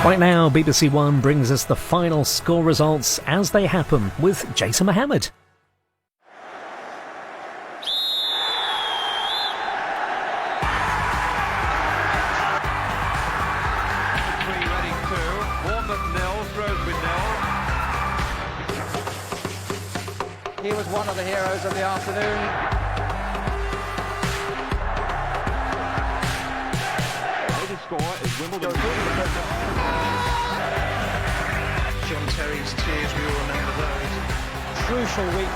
Right now, BBC One brings us the final score results as they happen with Jason Mohammad. He was one of the heroes of the afternoon. The latest score is Wimbledon. John Terry's tears, we all remember those. Crucial week.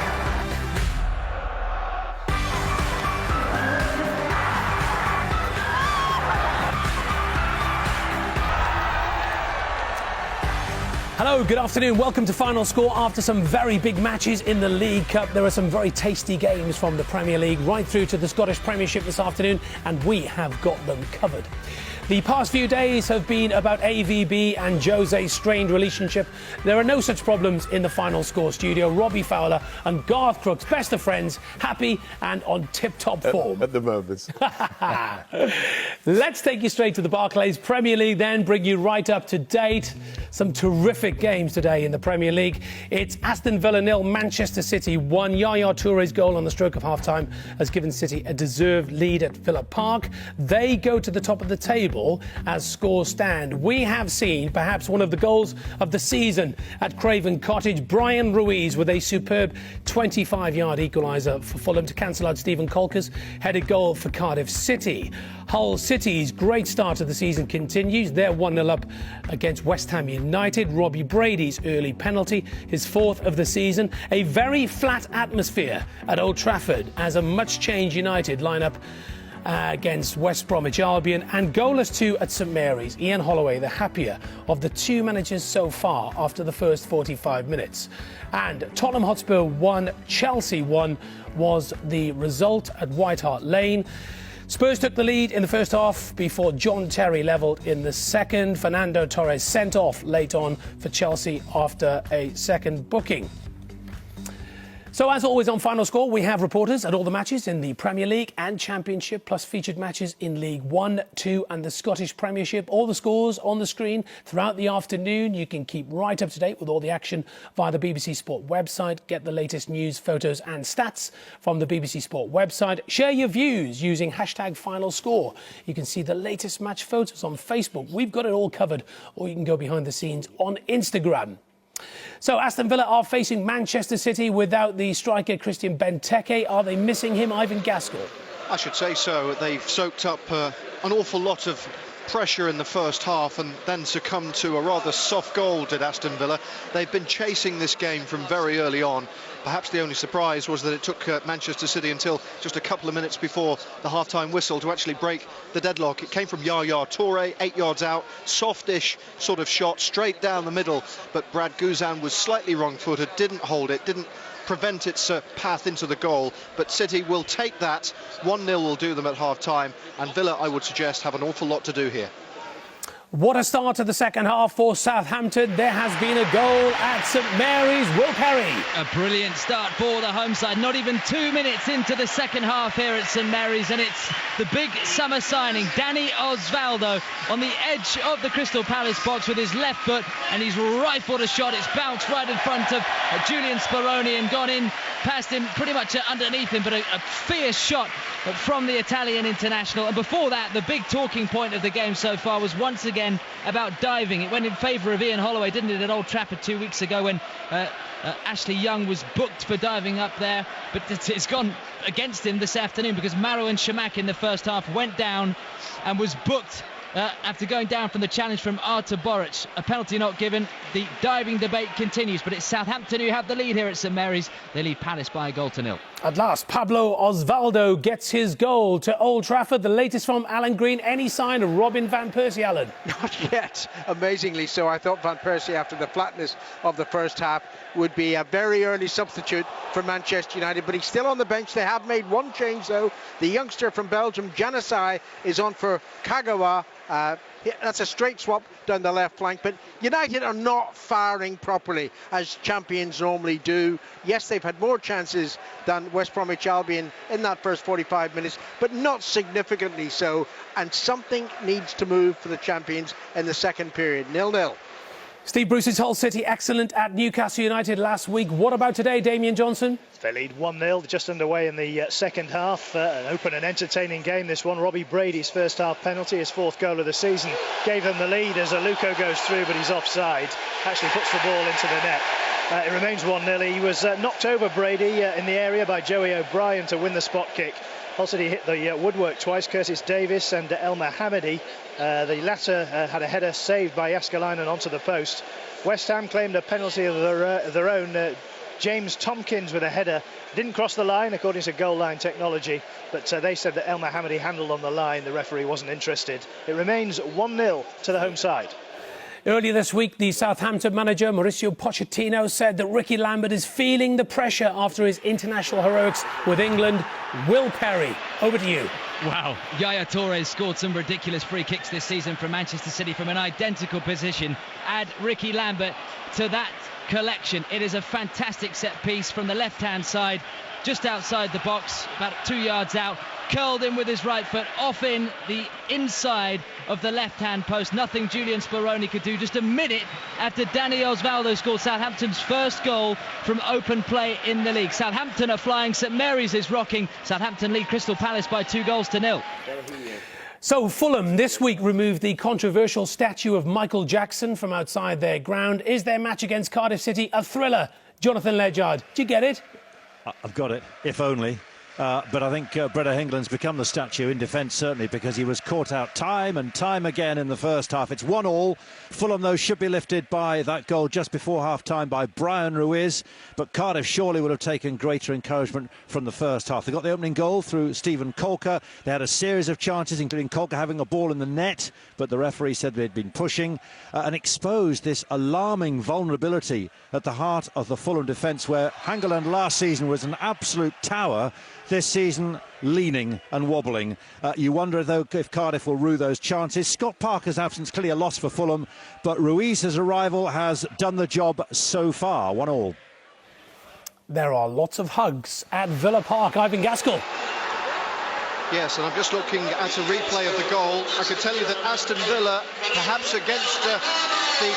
Hello, good afternoon. Welcome to Final Score. After some very big matches in the League Cup, there are some very tasty games from the Premier League right through to the Scottish Premiership this afternoon, and we have got them covered. The past few days have been about AVB and Jose's strained relationship. There are no such problems in the Final Score studio. Robbie Fowler and Garth, Crooks, best of friends, happy and on tip-top form. At the moment. Let's take you straight to the Barclays Premier League, then bring you right up to date. Some terrific games today in the Premier League. It's Aston Villa 0, Manchester City 1. Yaya Touré's goal on the stroke of half-time has given City a deserved lead at Villa Park. They go to the top of the table as scores stand. We have seen perhaps one of the goals of the season at Craven Cottage. Brian Ruiz with a superb 25-yard equaliser for Fulham to cancel out Stephen Colker's headed goal for Cardiff City. Hull City's great start to the season continues. They're 1-0 up against West Ham United. Robbie Brady's early penalty, his fourth of the season. A very flat atmosphere at Old Trafford as a much-changed United line up against West Bromwich Albion, and goalless too at St Mary's. Ian Holloway, the happier of the two managers so far after the first 45 minutes. And Tottenham Hotspur 1, Chelsea 1 was the result at White Hart Lane. Spurs took the lead in the first half before John Terry levelled in the second. Fernando Torres sent off late on for Chelsea after a second booking. So as always on Final Score, we have reporters at all the matches in the Premier League and Championship, plus featured matches in League 1, 2 and the Scottish Premiership. All the scores on the screen throughout the afternoon. You can keep right up to date with all the action via the BBC Sport website. Get the latest news, photos and stats from the BBC Sport website. Share your views using hashtag Final Score. You can see the latest match photos on Facebook. We've got it all covered, or you can go behind the scenes on Instagram. So Aston Villa are facing Manchester City without the striker Christian Benteke. Are they missing him, Ivan Gaskell? I should say so. They've soaked up an awful lot of pressure in the first half and then succumbed to a rather soft goal, did Aston Villa. They've been chasing this game from very early on. Perhaps the only surprise was that it took Manchester City until just a couple of minutes before the half-time whistle to actually break the deadlock. It came from Yaya Touré, 8 yards out, softish sort of shot, straight down the middle. But Brad Guzan was slightly wrong-footed, didn't hold it, didn't prevent its path into the goal. But City will take that. 1-0 will do them at half-time. And Villa, I would suggest, have an awful lot to do here. What a start to the second half for Southampton. There has been a goal at St Mary's. Will Perry. A brilliant start for the home side. Not even 2 minutes into the second half here at St Mary's, and it's the big summer signing, Dani Osvaldo, on the edge of the Crystal Palace box with his left foot, and he's rifled a shot. It's bounced right in front of Julian Speroni and gone in past him, pretty much underneath him, but a fierce shot from the Italian international. And before that, the big talking point of the game so far was once again about diving. It went in favour of Ian Holloway, didn't it, at Old Trafford 2 weeks ago when Ashley Young was booked for diving up there, but it's gone against him this afternoon because Marouane Chamakh in the first half went down and was booked after going down from the challenge from Artur Boruc. A penalty not given. The diving debate continues, but it's Southampton who have the lead here at St Mary's. They lead Palace by 1-0. At last, Pablo Osvaldo gets his goal to Old Trafford. The latest from Alan Green. Any sign of Robin van Persie, Alan? Not yet, amazingly so. I thought Van Persie, after the flatness of the first half, would be a very early substitute for Manchester United, but he's still on the bench. They have made one change, though. The youngster from Belgium, Januzaj, is on for Kagawa. That's a straight swap down the left flank, but United are not firing properly as champions normally do. Yes, they've had more chances than West Bromwich Albion in that first 45 minutes, but not significantly so, and something needs to move for the champions in the second period. 0-0. Steve Bruce's Hull City excellent at Newcastle United last week. What about today, Damien Johnson? They lead 1-0, just underway in the second half. An open and entertaining game, this one. Robbie Brady's first half penalty, his 4th goal of the season, gave them the lead as Aluko goes through, but he's offside. Actually puts the ball into the net. It remains 1-0. He was knocked over, Brady, in the area by Joey O'Brien to win the spot kick. Hull City hit the woodwork twice. Curtis Davis and El Mohammadi. The latter had a header saved by Jaskalainen onto the post. West Ham claimed a penalty of their own. James Tompkins with a header didn't cross the line according to goal line technology, but they said that El Mohammadi handled on the line. The referee wasn't interested. It remains 1-0 to the home side. Earlier this week, the Southampton manager, Mauricio Pochettino, said that Ricky Lambert is feeling the pressure after his international heroics with England. Will Perry, over to you. Wow, Yaya Torres scored some ridiculous free kicks this season from Manchester City from an identical position. Add Ricky Lambert to that collection. It is a fantastic set piece from the left-hand side, just outside the box, about 2 yards out. Curled in with his right foot, off in the inside of the left-hand post. Nothing Julian Speroni could do. Just a minute after Dani Osvaldo scored Southampton's first goal from open play in the league. Southampton are flying. St Mary's is rocking. Southampton lead Crystal Palace by 2-0. So Fulham this week removed the controversial statue of Michael Jackson from outside their ground. Is their match against Cardiff City a thriller? Jonathan Ledyard, do you get it? I've got it, if only. But I think Breda Hengland's become the statue in defence, certainly, because he was caught out time and time again in the first half. It's 1-1. Fulham, though, should be lifted by that goal just before half-time by Brian Ruiz. But Cardiff surely would have taken greater encouragement from the first half. They got the opening goal through Stephen Colker. They had a series of chances, including Colker having a ball in the net, but the referee said they'd been pushing and exposed this alarming vulnerability at the heart of the Fulham defence, where Hangeland last season was an absolute tower. This season, leaning and wobbling. You wonder, though, if Cardiff will rue those chances. Scott Parker's absence clearly a loss for Fulham, but Ruiz's arrival has done the job so far. 1-1. There are lots of hugs at Villa Park. Ivan Gaskell. Yes, and I'm just looking at a replay of the goal. I can tell you that Aston Villa, perhaps against the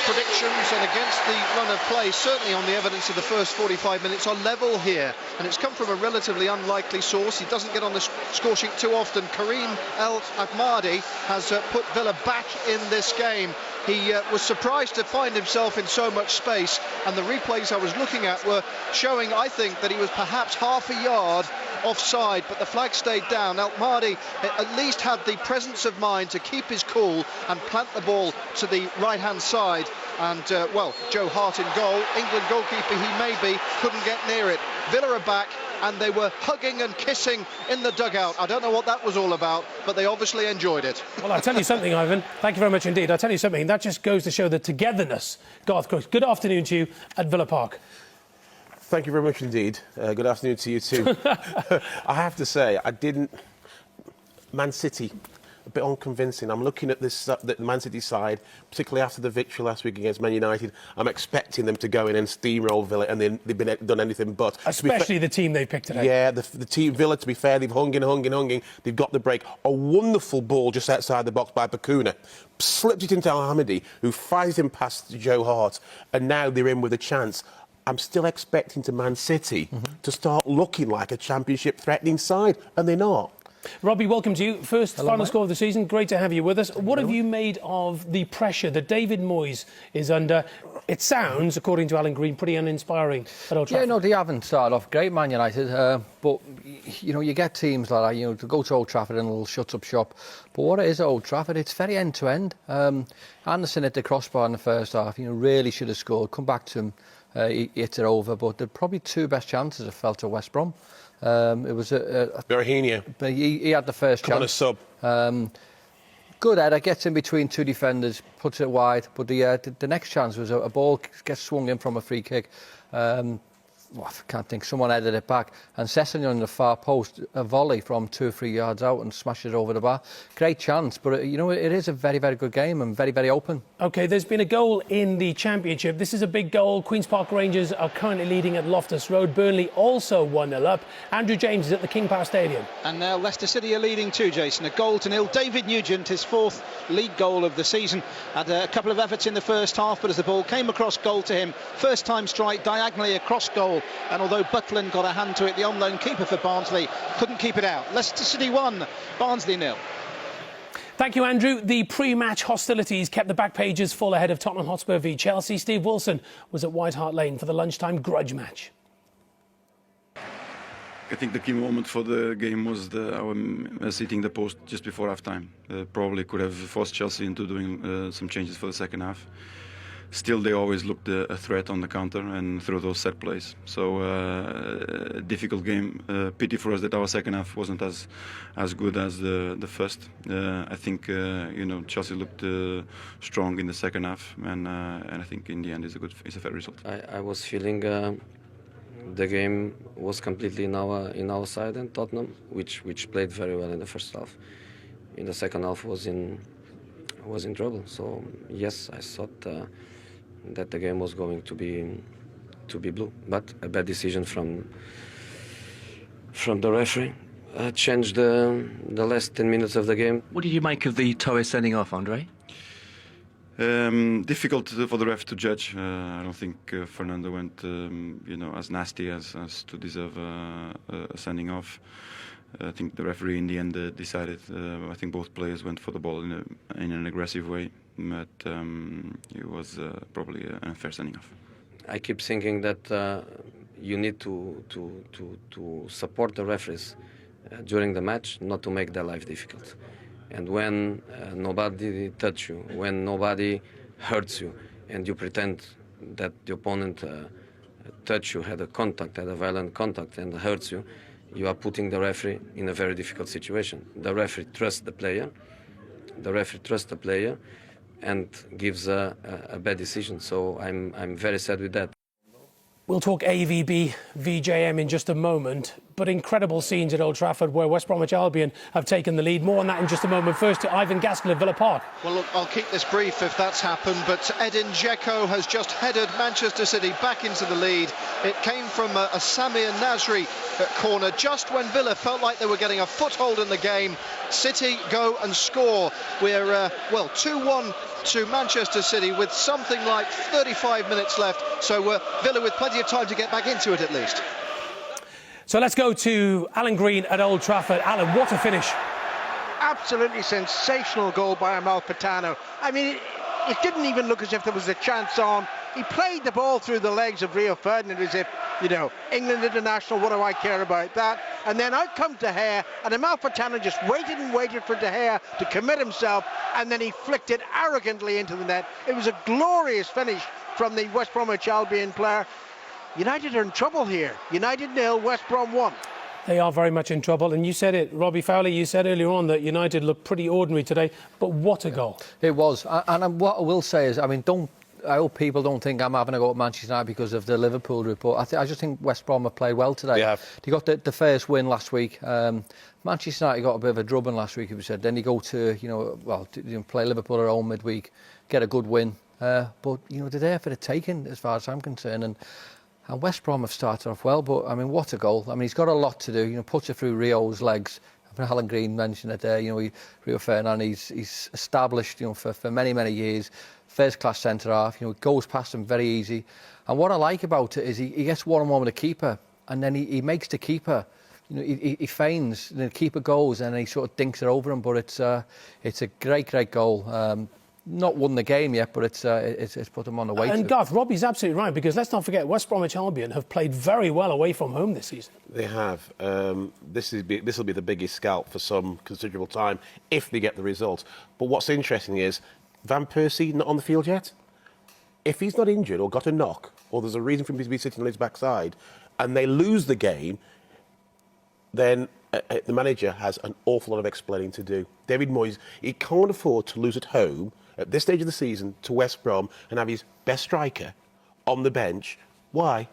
predictions and against the run of play, certainly on the evidence of the first 45 minutes, are level here. And it's come from a relatively unlikely source. He doesn't get on the score sheet too often. Karim El Ahmadi has put Villa back in this game. He was surprised to find himself in so much space, and the replays I was looking at were showing, I think, that he was perhaps half a yard offside, but the flag stayed down. El Ahmadi at least had the presence of mind to keep his cool and plant the ball to the right-hand side. And, well, Joe Hart in goal. England goalkeeper he may be, couldn't get near it. Villa are back, and they were hugging and kissing in the dugout. I don't know what that was all about, but they obviously enjoyed it. Well, I'll tell you something, Ivan. Thank you very much indeed. I'll tell you something. That just goes to show the togetherness. Garth Crooks, good afternoon to you at Villa Park. Thank you very much indeed. Good afternoon to you too. I have to say, Man City, a bit unconvincing. I'm looking at this the Man City side, particularly after the victory last week against Man United. I'm expecting them to go in and steamroll Villa, and they've done anything but. Especially the team they picked today. Yeah, the team Villa, to be fair, they've hung. They've got the break. A wonderful ball just outside the box by Bakuna. Slipped it into Al-Hamidi, who fires him past Joe Hart, and now they're in with a chance. I'm still expecting Man City to start looking like a championship-threatening side, and they're not. Robbie, welcome to you. First Hello, final mate. score of the season. Great to have you with us. What have you made of the pressure that David Moyes is under? It sounds, according to Alan Green, pretty uninspiring at Old Trafford. Yeah, no, they haven't started off great, Man United. But, you know, you get teams like that, you know, to go to Old Trafford and it'll shut up shop. But what it is at Old Trafford, it's very end-to-end. Anderson hit the crossbar in the first half. You know, really should have scored. Come back to him. He hit it over. But the probably two best chances have fell to West Brom. It was Berahino. He had the first chance. On a sub. Good header, gets in between two defenders, puts it wide. But the next chance was a ball gets swung in from a free kick. I can't think, someone headed it back, and Sessegnon in the far post, a volley from 2 or 3 yards out and smashed it over the bar. Great chance, but you know, it is a very, very good game and very, very open. OK, there's been a goal in the Championship. This is a big goal. Queen's Park Rangers are currently leading at Loftus Road. Burnley also 1-0 up. Andrew James is at the King Power Stadium. And now Leicester City are leading too, Jason. 1-0. David Nugent, his 4th league goal of the season. Had a couple of efforts in the first half, but as the ball came across goal to him, first time strike diagonally across goal. And although Buckland got a hand to it, the on-loan keeper for Barnsley couldn't keep it out. Leicester City 1, Barnsley 0. Thank you, Andrew. The pre-match hostilities kept the back pages full ahead of Tottenham Hotspur v Chelsea. Steve Wilson was at White Hart Lane for the lunchtime grudge match. I think the key moment for the game was our hitting the post just before half-time. Probably could have forced Chelsea into doing some changes for the second half. Still, they always looked a threat on the counter and through those set plays. So, a difficult game. Pity for us that our second half wasn't as good as the first. I think Chelsea looked strong in the second half, and I think in the end it's a fair result. I was feeling the game was completely in our side, and Tottenham, which played very well in the first half. In the second half was in trouble. So yes, I thought that the game was going to be blue, but a bad decision from the referee changed the last 10 minutes of the game. What did you make of the Torres sending off, Andre? Difficult for the ref to judge. I don't think Fernando went, as nasty as to deserve a sending off. I think the referee in the end decided. I think both players went for the ball in an aggressive way, but it was probably an unfair sending off. I keep thinking that you need to support the referees during the match, not to make their life difficult. And when nobody touch you, when nobody hurts you, and you pretend that the opponent touch you, had a violent contact, and hurts you, you are putting the referee in a very difficult situation. The referee trusts the player. The referee trusts the player, and gives a bad decision. So I'm very sad with that. We'll talk AVB, VJM in just a moment, but incredible scenes at Old Trafford where West Bromwich Albion have taken the lead. More on that in just a moment. First to Ivan Gaskell at Villa Park. Well, look, I'll keep this brief if that's happened, but Edin Dzeko has just headed Manchester City back into the lead. It came from a Samir Nasri corner just when Villa felt like they were getting a foothold in the game. City go and score. We're, 2-1 to Manchester City with something like 35 minutes left, so Villa with plenty of time to get back into it at least. So let's go to Alan Green at Old Trafford. Alan, what a finish. Absolutely sensational goal by Amalfitano. I mean, it didn't even look as if there was a chance on. He played the ball through the legs of Rio Ferdinand as if, England international, what do I care about that? And then out come De Gea, and Amalfitano just waited and waited for De Gea to commit himself, and then he flicked it arrogantly into the net. It was a glorious finish from the West Bromwich Albion player. United are in trouble here. United 0, West Brom 1. They are very much in trouble, and you said it, Robbie Fowler, you said earlier on that United looked pretty ordinary today, but what a goal. It was, and what I will say is, I hope people don't think I'm having a go at Manchester United because of the Liverpool report. I just think West Brom have played well today. They got the first win last week. Manchester United got a bit of a drubbing last week, as we said. Then you go to, play Liverpool at home midweek, get a good win. But, they're there for the taking, as far as I'm concerned. And West Brom have started off well, but, what a goal. He's got a lot to do. Puts it through Rio's legs. Alan Green mentioned it there. Rio Ferdinand, he's established, for many, many years. First-class centre-half, goes past him very easy. And what I like about it is he gets one-on-one with the keeper, and then he makes the keeper, he feigns, the keeper goes, and he sort of dinks it over him. But it's a great, great goal. Not won the game yet, but it's put them on the way. And Garth, Robbie's absolutely right, because let's not forget, West Bromwich Albion have played very well away from home this season. They have. This will be the biggest scalp for some considerable time if they get the result. But what's interesting is Van Persie not on the field yet. If he's not injured or got a knock, or there's a reason for him to be sitting on his backside, and they lose the game, then the manager has an awful lot of explaining to do. David Moyes, he can't afford to lose at home at this stage of the season to West Brom and have his best striker on the bench. Why?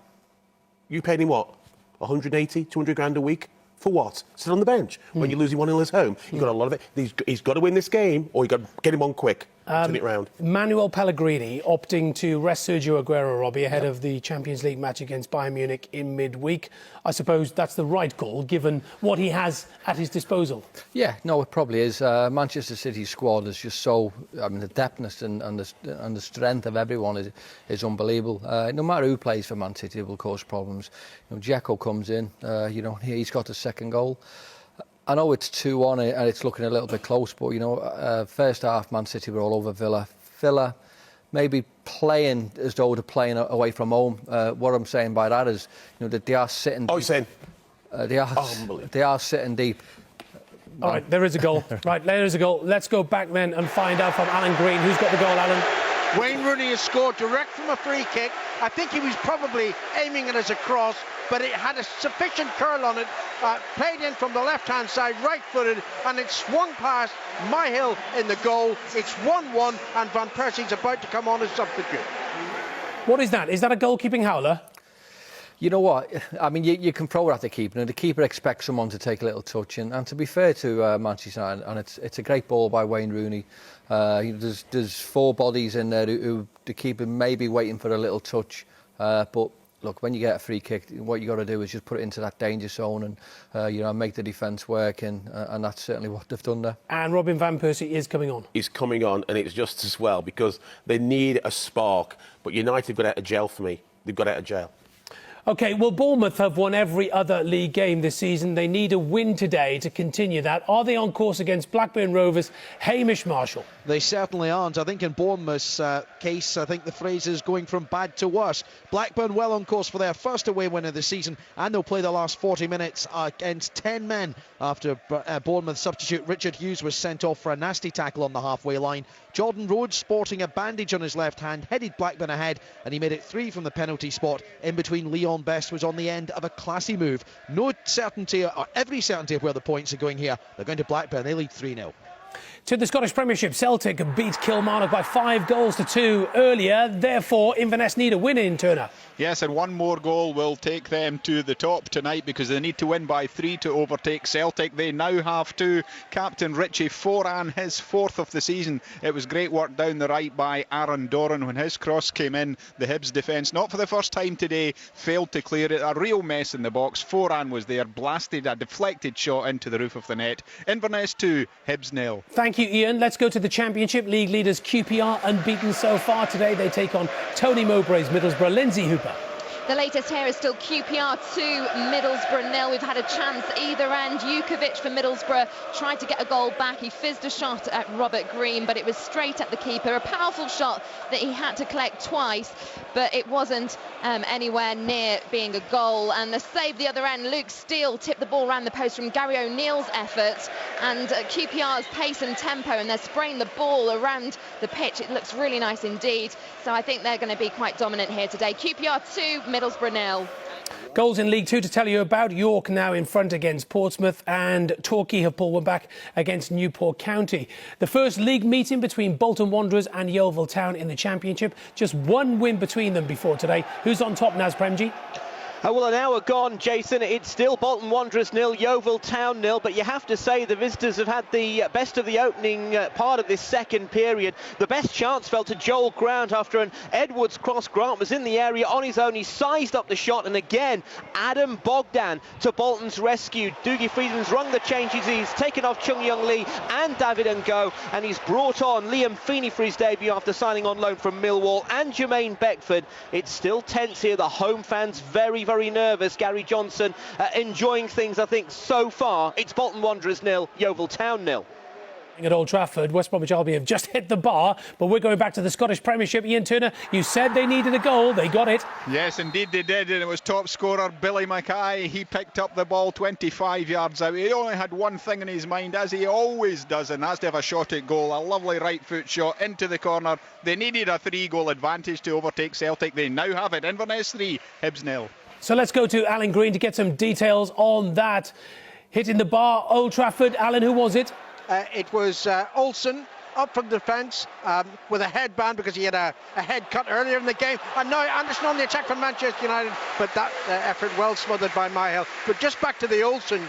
You paid him what? 180, 200 grand a week? For what? Sit on the bench when you're losing 1-0 at home. You've got a lot of it. He's got to win this game, or you've got to get him on quick. Turn it round. Manuel Pellegrini opting to rest Sergio Aguero, Robbie, ahead of the Champions League match against Bayern Munich in midweek. I suppose that's the right call, given what he has at his disposal. Yeah, no, it probably is. Manchester City's squad is just so... I mean, the depthness and the strength of everyone is unbelievable. No matter who plays for Man City, it will cause problems. You know, Dzeko comes in, he's got the second goal. I know it's 2-1 and it's looking a little bit close, but, first half, Man City were all over Villa. Villa maybe playing as though they're playing away from home. What I'm saying by that is, that they are sitting... Oh, you're saying? They are sitting deep. All right, there is a goal. Right, there is a goal. Let's go back then and find out from Alan Green. Who's got the goal, Alan? Wayne Rooney has scored direct from a free kick. I think he was probably aiming it as a cross, but it had a sufficient curl on it. Played in from the left-hand side, right-footed, and it swung past Myhill in the goal. It's 1-1, and Van Persie's about to come on as substitute. What is that? Is that a goalkeeping howler? You know what? I mean, you can throw it at the keeper, and the keeper expects someone to take a little touch. And to be fair to Manchester United, and it's a great ball by Wayne Rooney. There's four bodies in there who the keeper may be waiting for a little touch. But look, when you get a free kick, what you got to do is just put it into that danger zone and make the defence work. And that's certainly what they've done there. And Robin van Persie is coming on. He's coming on, and it's just as well because they need a spark. But United got out of jail for me. They've got out of jail. OK, well, Bournemouth have won every other league game this season. They need a win today to continue that. Are they on course against Blackburn Rovers? Hamish Marshall. They certainly aren't. I think in Bournemouth's case, I think the phrase is going from bad to worse. Blackburn well on course for their first away win of the season, and they'll play the last 40 minutes against 10 men after Bournemouth substitute Richard Hughes was sent off for a nasty tackle on the halfway line. Jordan Rhodes, sporting a bandage on his left hand, headed Blackburn ahead, and he made it 3 from the penalty spot. In between, Leon Best was on the end of a classy move. No certainty, or every certainty of where the points are going here. They're going to Blackburn. They lead 3-0. To the Scottish Premiership, Celtic beat Kilmarnock by 5-2 earlier. Therefore, Inverness need a win in Turner. Yes, and one more goal will take them to the top tonight because they need to win by 3 to overtake Celtic. They now have to. Captain Richie Foran, his 4th of the season. It was great work down the right by Aaron Doran when his cross came in. The Hibs defence, not for the first time today, failed to clear it. A real mess in the box. Foran was there, blasted a deflected shot into the roof of the net. Inverness 2, Hibs 0. Thank you, Ian. Let's go to the Championship. League leaders QPR unbeaten so far today. They take on Tony Mowbray's Middlesbrough. Lindsay Hooper. The latest here is still QPR 2, Middlesbrough 0. We've had a chance either end. Jukovic for Middlesbrough tried to get a goal back. He fizzed a shot at Robert Green, but it was straight at the keeper. A powerful shot that he had to collect twice, but it wasn't anywhere near being a goal. And the save the other end, Luke Steele tipped the ball around the post from Gary O'Neill's effort. And QPR's pace and tempo, and they're spraying the ball around the pitch. It looks really nice indeed. So I think they're going to be quite dominant here today. QPR 2, Middlesbrough 0. Goals in League 2 to tell you about. York now in front against Portsmouth, and Torquay have pulled one back against Newport County. The first league meeting between Bolton Wanderers and Yeovil Town in the Championship. Just one win between them before today. Who's on top, Naz Premji? Well, an hour gone, Jason. It's still Bolton Wanderers 0, Yeovil Town 0, but you have to say the visitors have had the best of the opening part of this second period. The best chance fell to Joel Grant after an Edwards cross. Grant was in the area on his own. He sized up the shot, and again, Adam Bogdan to Bolton's rescue. Dougie Friedman's rung the changes. He's taken off Chung Young Lee and David Ngo, and he's brought on Liam Feeney for his debut after signing on loan from Millwall, and Jermaine Beckford. It's still tense here. The home fans very nervous. Gary Johnson enjoying things, I think, so far. It's Bolton Wanderers 0, Yeovil Town 0. At Old Trafford, West Bromwich Albion have just hit the bar, but we're going back to the Scottish Premiership. Ian Turner, you said they needed a goal. They got it. Yes, indeed they did, and it was top scorer Billy Mackay. He picked up the ball 25 yards out. He only had one thing in his mind, as he always does, and that's to have a shot at goal. A lovely right foot shot into the corner. They needed a 3-goal advantage to overtake Celtic. They now have it. Inverness 3, Hibs 0. So let's go to Alan Green to get some details on that. Hitting the bar, Old Trafford. Alan, who was it? It was Olsen up from defence with a headband because he had a head cut earlier in the game. And now Anderson on the attack from Manchester United, but that effort well smothered by Myhill. But just back to the Olsen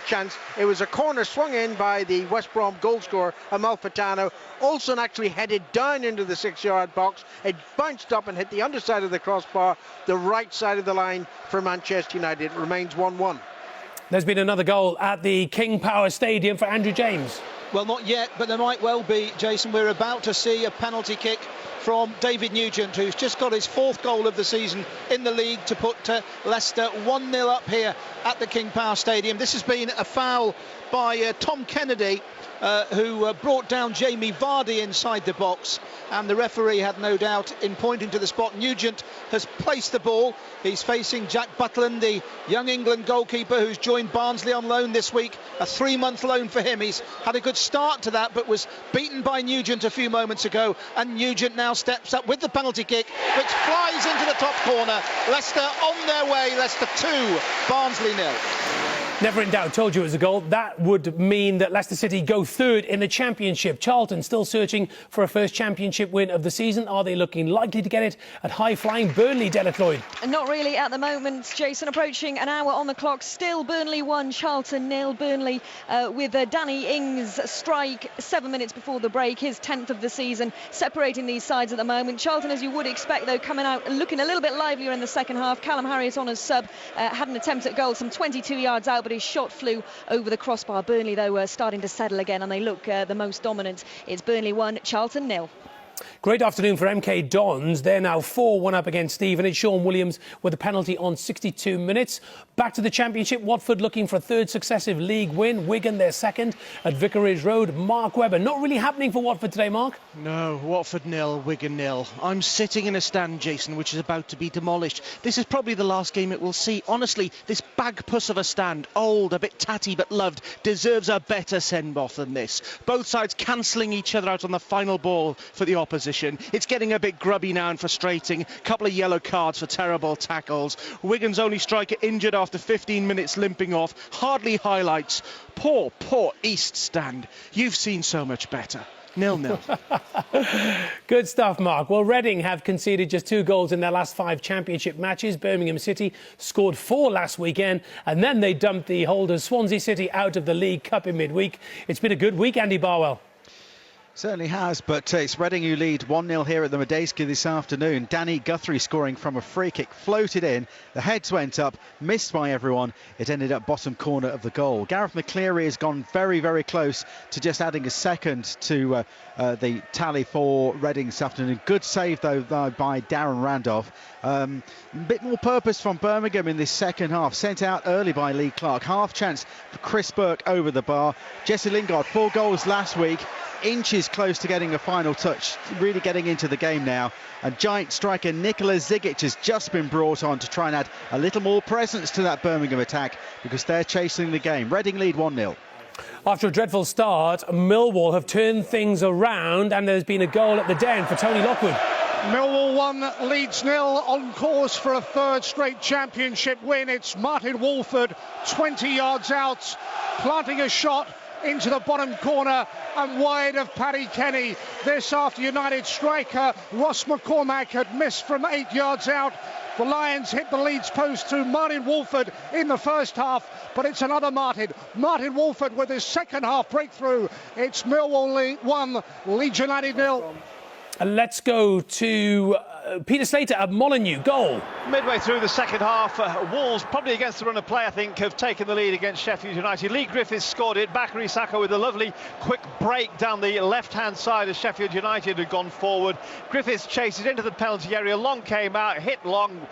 chance, it was a corner swung in by the West Brom goal scorer, Amalfitano. Olsen actually headed down into the 6-yard box. It bounced up and hit the underside of the crossbar, the right side of the line for Manchester United. It remains 1-1. There's been another goal at the King Power Stadium for Andrew James. Well, not yet, but there might well be, Jason. We're about to see a penalty kick from David Nugent, who's just got his 4th goal of the season in the league to put Leicester 1-0 up here at the King Power Stadium. This has been a foul by Tom Kennedy, who brought down Jamie Vardy inside the box, and the referee had no doubt in pointing to the spot. Nugent has placed the ball. He's facing Jack Butland, the young England goalkeeper who's joined Barnsley on loan this week, a 3-month loan for him. He's had a good start to that, but was beaten by Nugent a few moments ago, and Nugent now steps up with the penalty kick, which flies into the top corner. Leicester on their way. Leicester 2, Barnsley 0. Never in doubt, told you it was a goal. That would mean that Leicester City go 3rd in the Championship. Charlton still searching for a first Championship win of the season. Are they looking likely to get it at high-flying Burnley, Della Cloyd? Not really at the moment, Jason. Approaching an hour on the clock. Still Burnley 1, Charlton 0. Burnley with Danny Ings' strike 7 minutes before the break, his 10th of the season, separating these sides at the moment. Charlton, as you would expect, though, coming out looking a little bit livelier in the second half. Callum Harriott on as sub had an attempt at goal some 22 yards out, but his shot flew over the crossbar. Burnley, though, starting to settle again, and they look the most dominant. It's Burnley 1, Charlton 0. Great afternoon for MK Dons. They're now 4-1 up against Stevenage. Sean Williams with a penalty on 62 minutes. Back to the Championship. Watford looking for a 3rd successive league win. Wigan their 2nd at Vicarage Road. Mark Webber. Not really happening for Watford today, Mark? No, Watford 0, Wigan 0. I'm sitting in a stand, Jason, which is about to be demolished. This is probably the last game it will see. Honestly, this bagpuss of a stand, old, a bit tatty but loved, deserves a better send-off than this. Both sides cancelling each other out on the final ball for the opposition. It's getting a bit grubby now and frustrating. Couple of yellow cards for terrible tackles. Wigan's only striker injured after 15 minutes limping off. Hardly highlights. Poor East stand. You've seen so much better. 0-0. Good stuff, Mark. Well, Reading have conceded just 2 goals in their last 5 Championship matches. Birmingham City scored 4 last weekend, and then they dumped the holders Swansea City out of the League Cup in midweek. It's been a good week, Andy Barwell. Certainly has, but it's Reading who lead 1-0 here at the Medeski this afternoon. Danny Guthrie scoring from a free kick, floated in, the heads went up, missed by everyone. It ended up bottom corner of the goal. Gareth McCleary has gone very, very close to just adding a second to the tally for Reading this afternoon. Good save, though, by Darren Randolph. A bit more purpose from Birmingham in this second half. Sent out early by Lee Clark. Half chance for Chris Burke over the bar. Jesse Lingard, 4 goals last week. Inches close to getting a final touch, really getting into the game now. And giant striker Nikola Zigic has just been brought on to try and add a little more presence to that Birmingham attack, because they're chasing the game. Reading lead 1-0. After a dreadful start, Millwall have turned things around, and there's been a goal at the Den for Tony Lockwood. Millwall 1, Leeds 0, on course for a 3rd straight Championship win. It's Martin Wolford, 20 yards out, planting a shot into the bottom corner and wide of Paddy Kenny. This after United striker Ross McCormack had missed from 8 yards out. The Lions hit the Leeds post through Martin Wolford in the first half, but it's another Martin Wolford with his second half breakthrough. It's Millwall 1, Leeds United 0. Let's go to Peter Slater at Molineux. Goal. Midway through the second half, Wolves, probably against the run of play, I think, have taken the lead against Sheffield United. Lee Griffiths scored it. Bakary Saka with a lovely quick break down the left-hand side as Sheffield United had gone forward. Griffiths chases into the penalty area. Long came out, hit Long,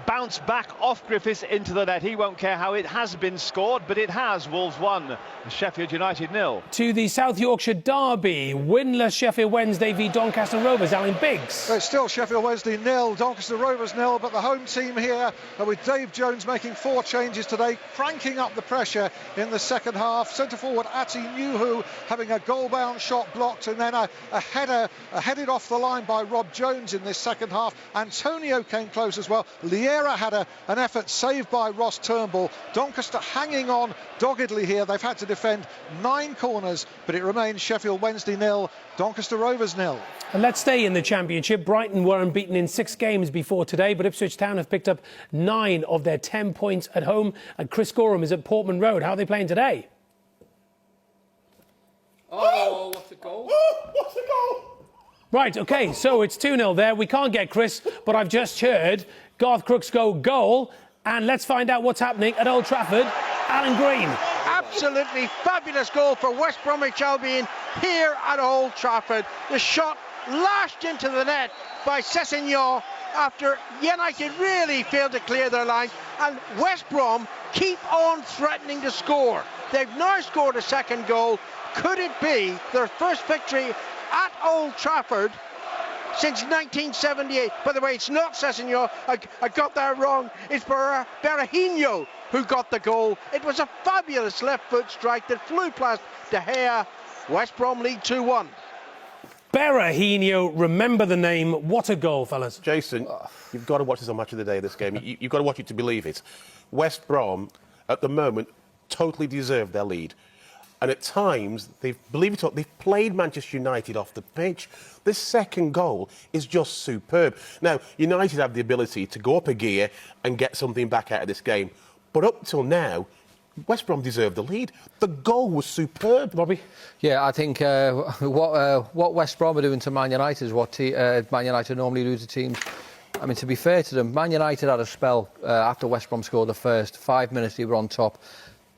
bounced back off Griffiths into the net. He won't care how it has been scored, but it has. Wolves 1, Sheffield United 0. To the South Yorkshire derby, winless Sheffield Wednesday v Doncaster Rovers. Alan Biggs. It's still Sheffield Wednesday 0, Doncaster Rovers 0, but the home team here with Dave Jones making 4 changes today, cranking up the pressure in the second half. Centre forward Ati Nuhu having a goal-bound shot blocked, and then a header headed off the line by Rob Jones in this second half. Antonio came close as well. Lee Vieira had an effort saved by Ross Turnbull. Doncaster hanging on doggedly here. They've had to defend 9 corners, but it remains Sheffield Wednesday 0, Doncaster Rovers 0. And let's stay in the Championship. Brighton were unbeaten in 6 games before today, but Ipswich Town have picked up 9 of their 10 points at home. And Chris Gorham is at Portman Road. How are they playing today? Oh, what's a goal? What's the goal? Right, OK, so it's 2-0 there. We can't get Chris, but I've just heard Garth Crooks go goal. And let's find out what's happening at Old Trafford. Alan Green. Absolutely fabulous goal for West Bromwich Albion here at Old Trafford. The shot lashed into the net by Sessegnon after United really failed to clear their lines, and West Brom keep on threatening to score. They've now scored a second goal. Could it be their first victory at Old Trafford since 1978? By the way, it's not Sessegnon. I got that wrong. It's Berahino who got the goal. It was a fabulous left foot strike that flew past De Gea. West Brom lead 2-1. Berahino, remember the name. What a goal, fellas. Jason, you've got to watch this on Match of the Day, this game. You've got to watch it to believe it. West Brom, at the moment, totally deserve their lead. And at times, believe it or not, they've played Manchester United off the pitch. This second goal is just superb. Now, United have the ability to go up a gear and get something back out of this game. But up till now, West Brom deserved the lead. The goal was superb. Robbie? Yeah, I think what West Brom are doing to Man United is what Man United normally do to teams. I mean, to be fair to them, Man United had a spell after West Brom scored the first 5 minutes. They were on top.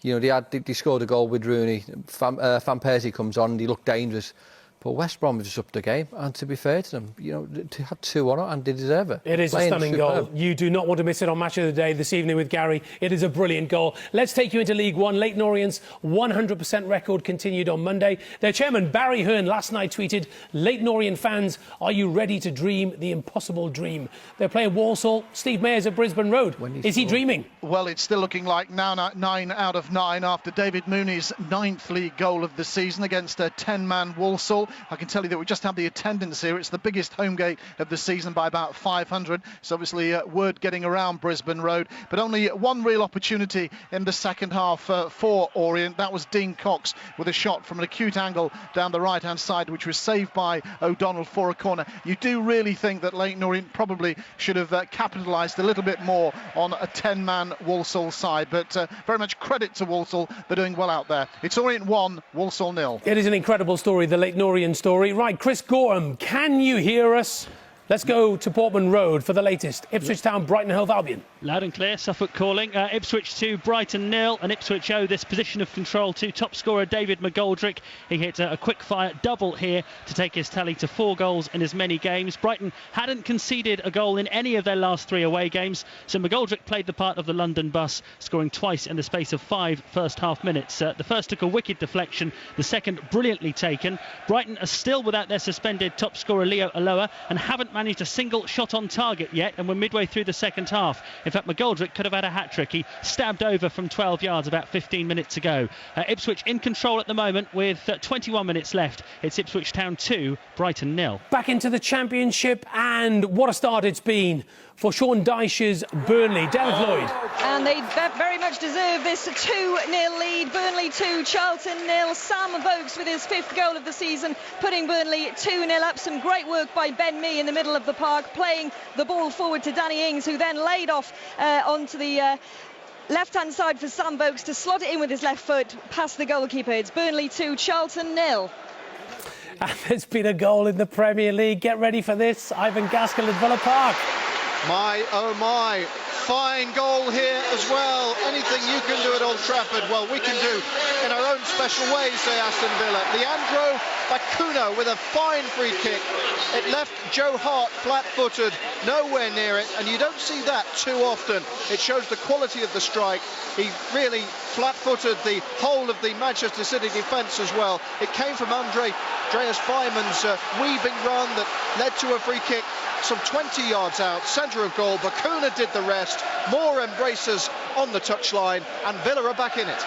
You know, they scored a goal with Rooney. Van Persie comes on and he looked dangerous. But West Brom just upped the game, and to be fair to them, you know, they had 2 on it and they deserve it. It is a stunning goal. You do not want to miss it on Match of the Day this evening with Gary. It is a brilliant goal. Let's take you into League One. Leyton Orient's 100% record continued on Monday. Their chairman, Barry Hearn, last night tweeted, "Leyton Orient fans, are you ready to dream the impossible dream?" They're playing Walsall. Steve Mayers at Brisbane Road. Is he dreaming? Well, it's still looking like now 9 out of 9 after David Mooney's 9th league goal of the season against a 10-man Walsall. I can tell you that we just have the attendance here. It's the biggest home gate of the season by about 500. It's obviously word getting around Brisbane Road, but only one real opportunity in the second half for Orient. That was Dean Cox with a shot from an acute angle down the right-hand side, which was saved by O'Donnell for a corner. You do really think that Leyton Orient probably should have capitalised a little bit more on a 10-man Walsall side, but very much credit to Walsall. They're doing well out there. It's Orient 1, Walsall 0. It is an incredible story, the Leyton Orient story. Right, Chris Gorham, can you hear us? Let's go to Portman Road for the latest. Ipswich Town, Brighton Hove Albion. Loud and clear, Suffolk calling. Ipswich 2, Brighton 0, and Ipswich owe this position of control to top scorer David McGoldrick. He hit a quick-fire double here to take his tally to 4 goals in as many games. Brighton hadn't conceded a goal in any of their last 3 away games, so McGoldrick played the part of the London bus, scoring twice in the space of 5 first-half minutes. The first took a wicked deflection, the second brilliantly taken. Brighton are still without their suspended top scorer Leo Aloha and haven't managed a single shot on target yet, and we're midway through the second half. In fact, McGoldrick could have had a hat-trick. He stabbed over from 12 yards about 15 minutes ago. Ipswich in control at the moment with 21 minutes left. It's Ipswich Town 2, Brighton 0. Back into the Championship, and what a start it's been for Sean Dyche's Burnley. Derek Lloyd. And they very much deserve this 2-0 lead. Burnley 2, Charlton 0. Sam Vokes with his 5th goal of the season, putting Burnley 2-0 up. Some great work by Ben Mee in the middle of the park, playing the ball forward to Danny Ings, who then laid off onto the left-hand side for Sam Vokes to slot it in with his left foot past the goalkeeper. It's Burnley 2, Charlton 0. And there's been a goal in the Premier League. Get ready for this. Ivan Gaskell at Villa Park. My, oh my, fine goal here as well. Anything you can do at Old Trafford, well, we can do in our own special way, say Aston Villa. Leandro Bacuna with a fine free kick. It left Joe Hart flat-footed, nowhere near it, and you don't see that too often. It shows the quality of the strike. He really flat-footed the whole of the Manchester City defence as well. It came from Andreas Fireman's weaving run that led to a free kick some 20 yards out, centre of goal. Bacuna did the rest. More embraces on the touchline, and Villa are back in it.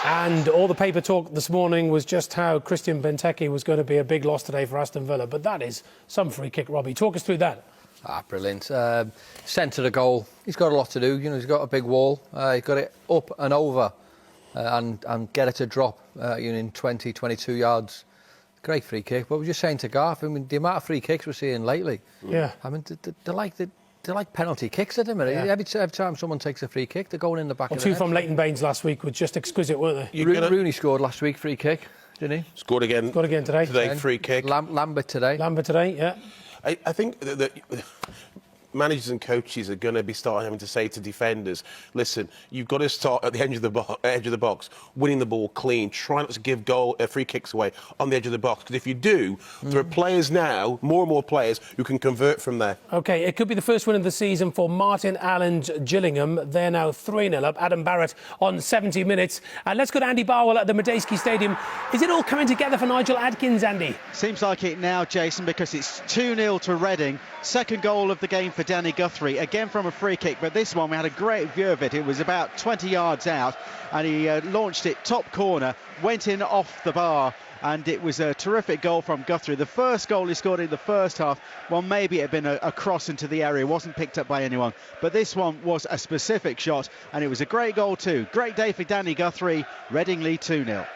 And all the paper talk this morning was just how Christian Benteke was going to be a big loss today for Aston Villa. But that is some free kick, Robbie. Talk us through that. Brilliant. Centre the goal. He's got a lot to do. You know, he's got a big wall. He's got it up and over and get it to drop in 20, 22 yards. Great free kick. But we're just saying to Garth, I mean, the amount of free kicks we're seeing lately. Yeah. I mean, they're like penalty kicks at the minute. Yeah. Every time someone takes a free kick, they're going in the back of the net. 2 from Leighton Baines last week were just exquisite, weren't they? Rooney scored last week, free kick, didn't he? Scored again today. Today, free kick. Lambert today, yeah. I think that managers and coaches are going to be starting having to say to defenders, listen, you've got to start at the edge of the box, winning the ball clean, try not to give free kicks away on the edge of the box, because if you do, there are players now, more and more players, who can convert from there. OK, it could be the first win of the season for Martin Allen's Gillingham. They're now 3-0 up. Adam Barrett on 70 minutes. Let's go to Andy Barwell at the Medeski Stadium. Is it all coming together for Nigel Adkins, Andy? Seems like it now, Jason, because it's 2-0 to Reading. Second goal of the game for Danny Guthrie, again from a free kick, but this one we had a great view of it. It was about 20 yards out and he launched it top corner, went in off the bar, and it was a terrific goal from Guthrie. The first goal he scored in the first half, well, maybe it had been a cross into the area, wasn't picked up by anyone, but this one was a specific shot and it was a great goal too. Great day for Danny Guthrie. Reading lead 2-0.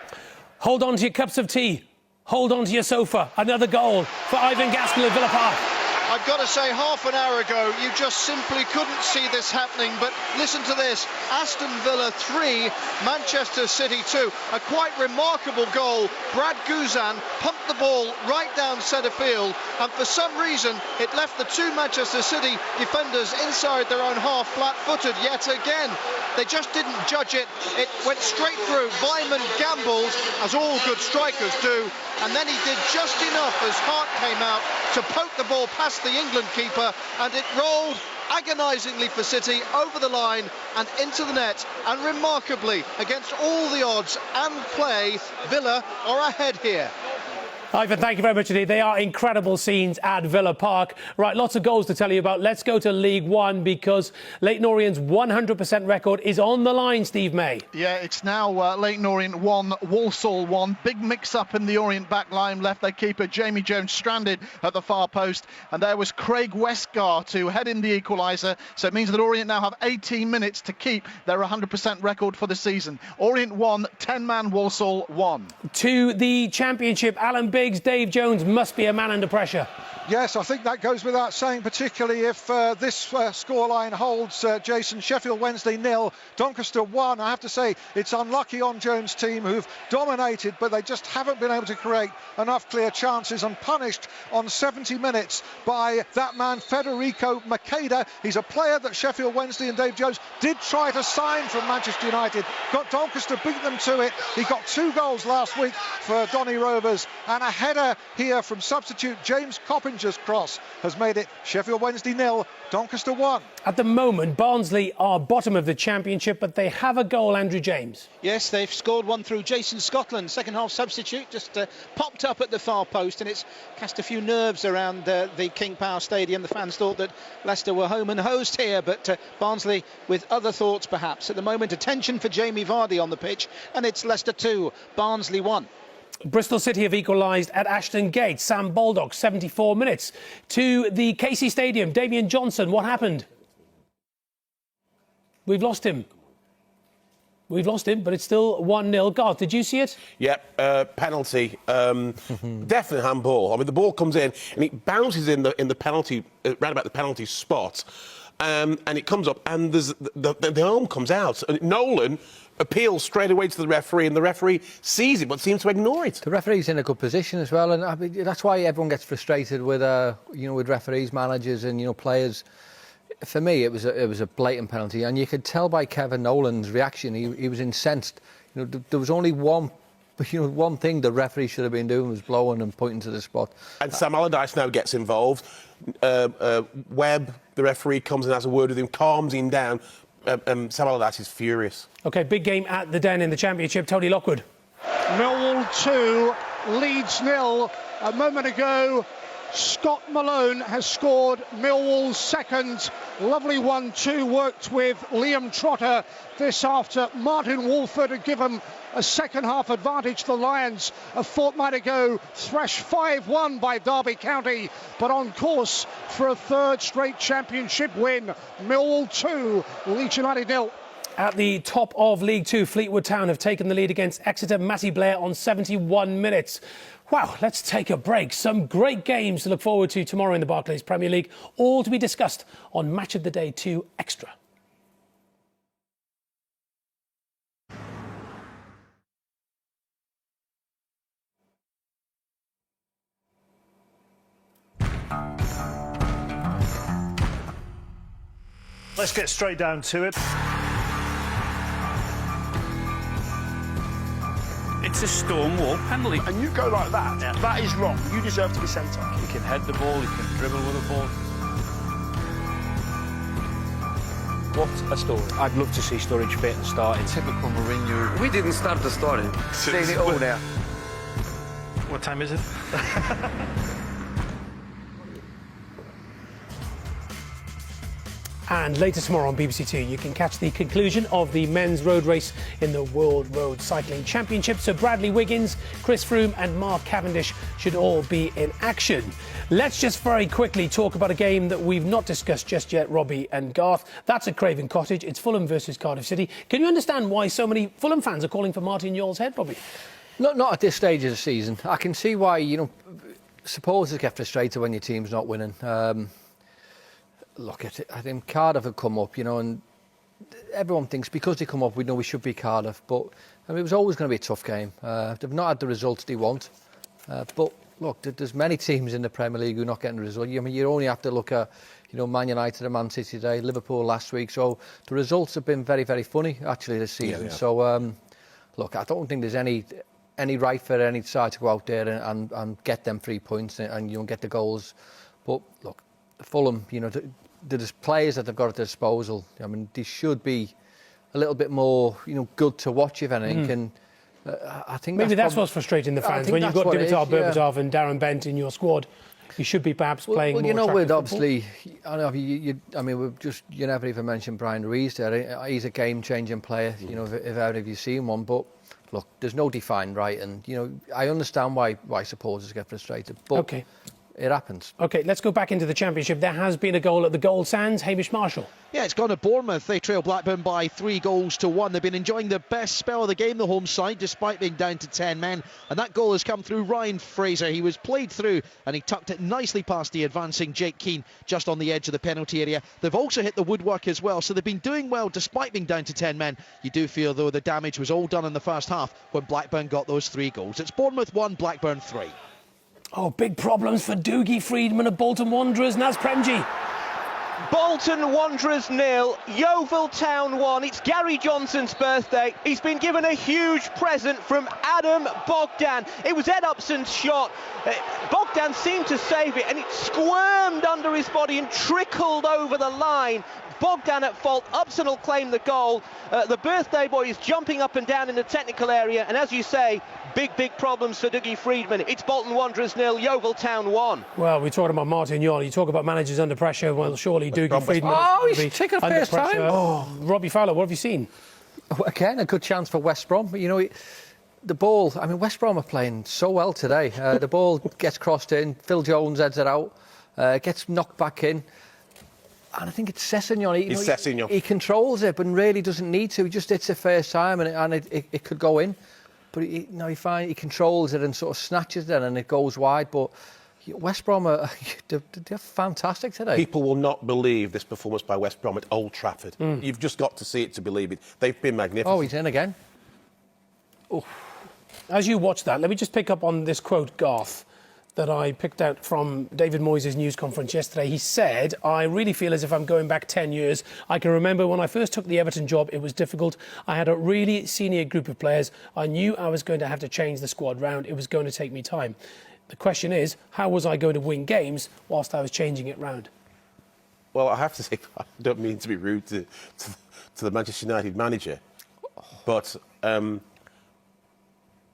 Hold on to your cups of tea, hold on to your sofa. Another goal for Ivan Gaskell at Villa Park. I've got to say, half an hour ago, you just simply couldn't see this happening. But listen to this. Aston Villa 3, Manchester City 2. A quite remarkable goal. Brad Guzan pumped the ball right down centre field. And for some reason, it left the 2 Manchester City defenders inside their own half, flat-footed yet again. They just didn't judge it. It went straight through. Vyman gambled, as all good strikers do. And then he did just enough as Hart came out to poke the ball past the England keeper, and it rolled agonisingly for City over the line and into the net. And remarkably, against all the odds and play, Villa are ahead here. Ivan, thank you very much indeed. They are incredible scenes at Villa Park. Right, lots of goals to tell you about. Let's go to League One, because Leyton Orient's 100% record is on the line, Steve May. Yeah, it's now Leyton Orient 1, Walsall 1. Big mix-up in the Orient back line. Left their keeper, Jamie Jones, stranded at the far post. And there was Craig Westgar to head in the equaliser. So it means that Orient now have 18 minutes to keep their 100% record for the season. Orient 1, 10-man Walsall 1. To the Championship, Alan Biggs, Dave Jones must be a man under pressure. Yes, I think that goes without saying, particularly if this scoreline holds. Jason, Sheffield Wednesday 0, Doncaster 1. I have to say, it's unlucky on Jones' team, who've dominated, but they just haven't been able to create enough clear chances, and punished on 70 minutes by that man, Federico Makeda. He's a player that Sheffield Wednesday and Dave Jones did try to sign from Manchester United. Got Doncaster, beat them to it. He got 2 goals last week for Donny Rovers, and a header here from substitute James Coppinger's cross has made it Sheffield Wednesday 0, Doncaster 1. At the moment, Barnsley are bottom of the Championship, but they have a goal, Andrew James. Yes, they've scored one through Jason Scotland, second half substitute, just popped up at the far post, and it's cast a few nerves around the King Power Stadium. The fans thought that Leicester were home and hosed here, but Barnsley with other thoughts perhaps. At the moment, attention for Jamie Vardy on the pitch, and it's Leicester 2, Barnsley 1. Bristol City have equalised at Ashton Gate. Sam Baldock, 74 minutes. To the Casey Stadium, Damian Johnson, what happened? We've lost him. We've lost him, but it's still 1-0. Garth, did you see it? Yep, penalty. Definite handball. I mean, the ball comes in and it bounces in the penalty, round about the penalty spot, and it comes up, and there's the arm comes out, and Nolan appeals straight away to the referee, and the referee sees it but seems to ignore it. The referee's in a good position as well, and I mean, that's why everyone gets frustrated with with referees, managers, and players. For me, it was a blatant penalty, and you could tell by Kevin Nolan's reaction. He was incensed. There was only one thing the referee should have been doing, was blowing and pointing to the spot. And Sam Allardyce now gets involved. Webb, the referee, comes and has a word with him, calms him down. Sam Allardyce is furious. OK, big game at the Den in the Championship. Tony Lockwood. Millwall 2, Leeds 0. A moment ago, Scott Malone has scored Millwall's second Lovely 1-2 worked with Liam Trotter this after Martin Wolford had given a second half advantage to the Lions a fortnight ago, thrashed 5-1 by Derby County, but on course for a third straight championship win. Millwall 2, Leeds United 0. At the top of League Two, Fleetwood Town have taken the lead against Exeter. Matty Blair on 71 minutes. Wow, let's take a break. Some great games to look forward to tomorrow in the Barclays Premier League, all to be discussed on Match of the Day 2 Extra. Let's get straight down to it. It's a Stonewall penalty. And you go like that, that is wrong. You deserve to be sent off. He can head the ball, he can dribble with the ball. What a story. I'd love to see Sturridge fit and started. Typical Mourinho. We didn't start the story. Saying it all now. What time is it? And later tomorrow on BBC Two, you can catch the conclusion of the men's road race in the World Road Cycling Championship. So Bradley Wiggins, Chris Froome and Mark Cavendish should all be in action. Let's just very quickly talk about a game that we've not discussed just yet, Robbie and Garth. That's at Craven Cottage. It's Fulham versus Cardiff City. Can you understand why so many Fulham fans are calling for Martin Yall's head, Robbie? Not at this stage of the season. I can see why, supporters get frustrated when your team's not winning. Look at it. I think Cardiff have come up, and everyone thinks because they come up, we know we should be Cardiff. But it was always going to be a tough game. They've not had the results they want. But look, there's many teams in the Premier League who are not getting the result. You only have to look at, Man United and Man City today, Liverpool last week. So the results have been very, very funny actually this season. Yeah. So look, I don't think there's any right for any side to go out there and get them 3 points and get the goals. But look, Fulham, there's players that they've got at their disposal. They should be a little bit more, good to watch, if anything. And I think maybe that's what's frustrating the fans. When you've got Dimitar Berbatov and Darren Bent in your squad, you should be perhaps playing more attractive obviously, you never even mentioned Brian Ruiz there. He's a game-changing player. If ever have you seen one, but. Look, there's no defined right, and I understand why supporters get frustrated, but okay. It happens. OK, let's go back into the Championship. There has been a goal at the Gold Sands. Hamish Marshall. Yeah, it's gone to Bournemouth. They trail Blackburn by 3-1. They've been enjoying the best spell of the game, the home side, despite being down to 10 men. And that goal has come through Ryan Fraser. He was played through and he tucked it nicely past the advancing Jake Keane just on the edge of the penalty area. They've also hit the woodwork as well, so they've been doing well despite being down to 10 men. You do feel, though, the damage was all done in the first half when Blackburn got those 3 goals. It's Bournemouth 1, Blackburn 3. Oh, big problems for Dougie Freedman of Bolton Wanderers. Naz Premji. Bolton Wanderers 0, Yeovil Town 1. It's Gary Johnson's birthday. He's been given a huge present from Adam Bogdan. It was Ed Upson's shot. Bogdan seemed to save it and it squirmed under his body and trickled over the line. Bogdan at fault. Upson will claim the goal. The birthday boy is jumping up and down in the technical area, and as you say, big problems for Dougie Freedman. It's Bolton Wanderers 0, Yeovil Town 1. Well, we're talking about Martin Yall. You talk about managers under pressure. Well, surely Dougie Freedman. Oh, he's taken first time. Oh, Robbie Fowler, what have you seen? Again, a good chance for West Brom. The ball. West Brom are playing so well today. The ball gets crossed in. Phil Jones heads it out. Gets knocked back in. And I think it's Sessegnon. He controls it, but really doesn't need to. He just hits it first time, and it could go in. But he controls it and sort of snatches it, and it goes wide. But West Brom they're fantastic today. People will not believe this performance by West Brom at Old Trafford. You've just got to see it to believe it. They've been magnificent. Oh, he's in again. Oh. As you watch that, let me just pick up on this quote, Garth, that I picked out from David Moyes' news conference yesterday. He said, I really feel as if I'm going back 10 years. I can remember when I first took the Everton job, it was difficult. I had a really senior group of players. I knew I was going to have to change the squad round. It was going to take me time. The question is, how was I going to win games whilst I was changing it round? Well, I have to say, I don't mean to be rude to the Manchester United manager, but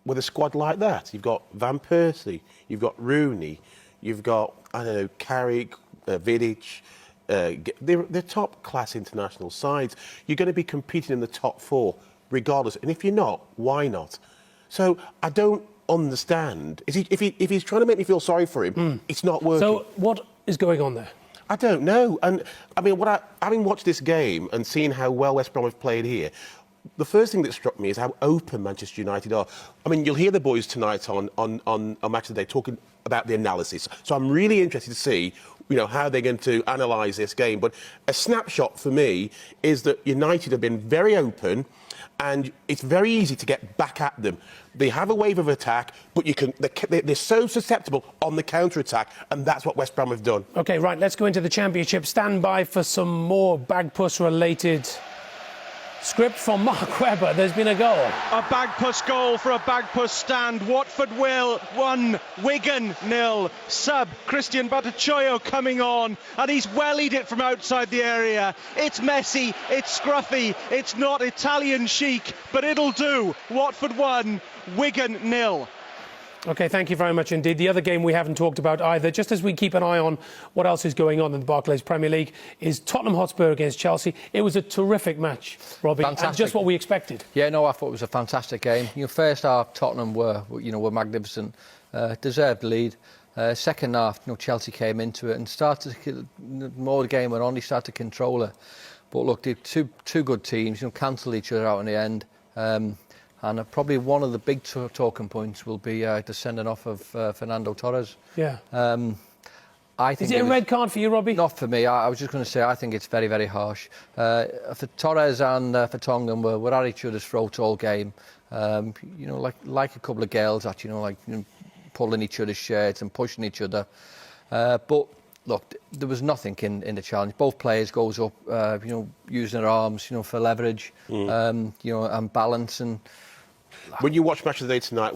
with a squad like that, you've got Van Persie, you've got Rooney, you've got, Carrick, Vidic, they're top-class international sides. You're going to be competing in the top 4, regardless. And if you're not, why not? So I don't understand. If he's trying to make me feel sorry for him, it's not working. So what is going on there? I don't know. And I mean, having watched this game and seen how well West Brom have played here, the first thing that struck me is how open Manchester United are. I mean, you'll hear the boys tonight on Match of the Day talking about the analysis. So I'm really interested to see, how they're going to analyse this game. But a snapshot for me is that United have been very open, and it's very easy to get back at them. They have a wave of attack, but they're so susceptible on the counter-attack, and that's what West Brom have done. OK, right, let's go into the Championship. Stand by for some more Bagpuss-related script from Mark Webber. There's been a goal. A Bagpuss goal for a Bagpuss stand. Watford 1, Wigan 0. Sub Christian Batachoyo coming on, and he's wellied it from outside the area. It's messy, it's scruffy, it's not Italian chic, but it'll do. Watford 1, Wigan 0. OK, thank you very much indeed. The other game we haven't talked about either, just as we keep an eye on what else is going on in the Barclays Premier League, is Tottenham Hotspur against Chelsea. It was a terrific match, Robbie, fantastic. And just what we expected. Yeah, no, I thought it was a fantastic game. First half, Tottenham were magnificent, deserved lead. Second half, Chelsea came into it and started to, the more the game went on, they started to control it. But look, they're two good teams, cancelled each other out in the end. And probably one of the big talking points will be the sending off of Fernando Torres. Yeah. I think is it a red card for you, Robbie? Not for me. I was just going to say I think it's very, very harsh. For Torres and for Tongan were at each other's throats all game. Like a couple of girls that pulling each other's shirts and pushing each other. But look, there was nothing in the challenge. Both players goes up, using their arms, for leverage, and balance. And when you watch Match of the Day tonight,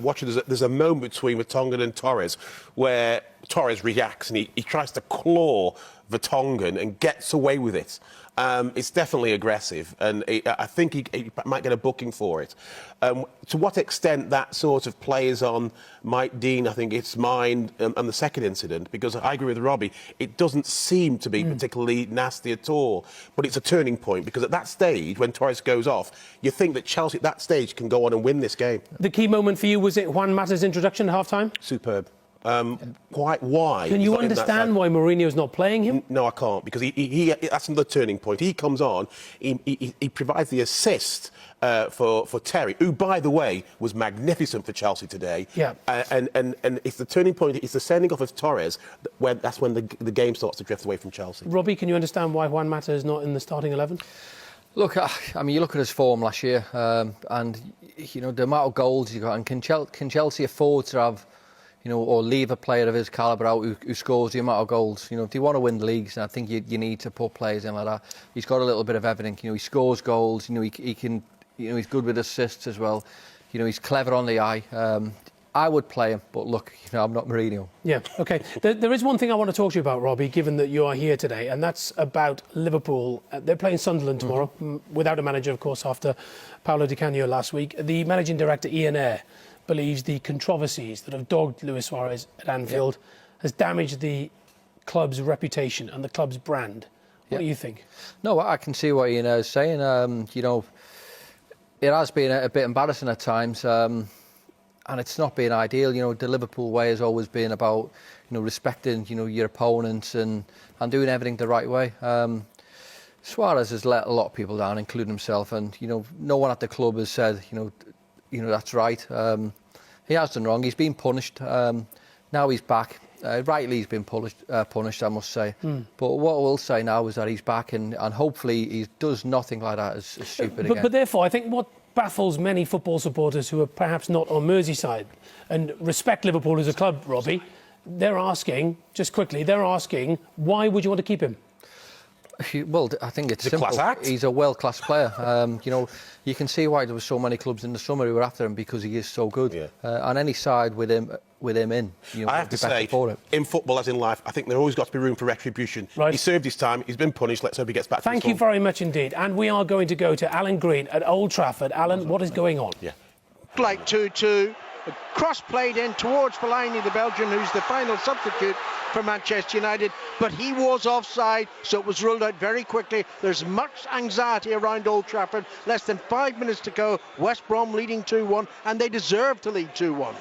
there's a moment between Vertonghen and Torres where Torres reacts and he tries to claw Vertonghen and gets away with it. It's definitely aggressive, and I think he might get a booking for it. To what extent that sort of plays on Mike Dean, I think it's mind and the second incident, because I agree with Robbie, it doesn't seem to be particularly nasty at all, but it's a turning point, because at that stage, when Torres goes off, you think that Chelsea at that stage can go on and win this game. The key moment for you, was it Juan Mata's introduction at half-time? Superb. Quite why? Can you understand why Mourinho's not playing him? No, I can't, because he that's another turning point. He comes on, he provides the assist for Terry, who, by the way, was magnificent for Chelsea today. Yeah. And it's the turning point. It's the sending off of Torres. That's when the game starts to drift away from Chelsea. Robbie, can you understand why Juan Mata is not in the starting 11? Look, I mean, you look at his form last year, and the amount of goals he got, and can Chelsea afford to have, or leave a player of his calibre out who scores the amount of goals? If you want to win the leagues, and I think you need to put players in like that. He's got a little bit of everything. He scores goals. He can. He's good with assists as well. He's clever on the eye. I would play him, but look, I'm not Mourinho. Yeah, OK. There is one thing I want to talk to you about, Robbie, given that you are here today, and that's about Liverpool. They're playing Sunderland tomorrow, without a manager, of course, after Paolo Di Canio last week. The managing director, Ian Ayre, believes the controversies that have dogged Luis Suarez at Anfield has damaged the club's reputation and the club's brand. What do you think? No, I can see what Ian is saying. It has been a bit embarrassing at times, and it's not been ideal. The Liverpool way has always been about respecting your opponents and doing everything the right way. Suarez has let a lot of people down, including himself, and no one at the club has said that's right. He has done wrong. He's been punished. Now he's back. Rightly, he's been punished, I must say. But what I will say now is that he's back, and hopefully he does nothing like that as stupid again. But therefore, I think what baffles many football supporters who are perhaps not on Merseyside and respect Liverpool as a club, Robbie, they're asking, just quickly, why would you want to keep him? Well, I think it's simple. Class act. He's a world-class player. You can see why there were so many clubs in the summer who were after him, because he is so good. Yeah. On any side with him in, I have to say, in football as in life, I think there always got to be room for retribution. Right. He served his time. He's been punished. Let's hope he gets back. Thank you very much indeed. And we are going to go to Alan Green at Old Trafford. Alan, what is going on? Yeah. Like 2-2. cross played in towards Fellaini, the Belgian, who's the final substitute for Manchester United, but he was offside, so it was ruled out very quickly. There's much anxiety around Old Trafford. Less than 5 minutes to go. West Brom leading 2-1, and they deserve to lead 2-1.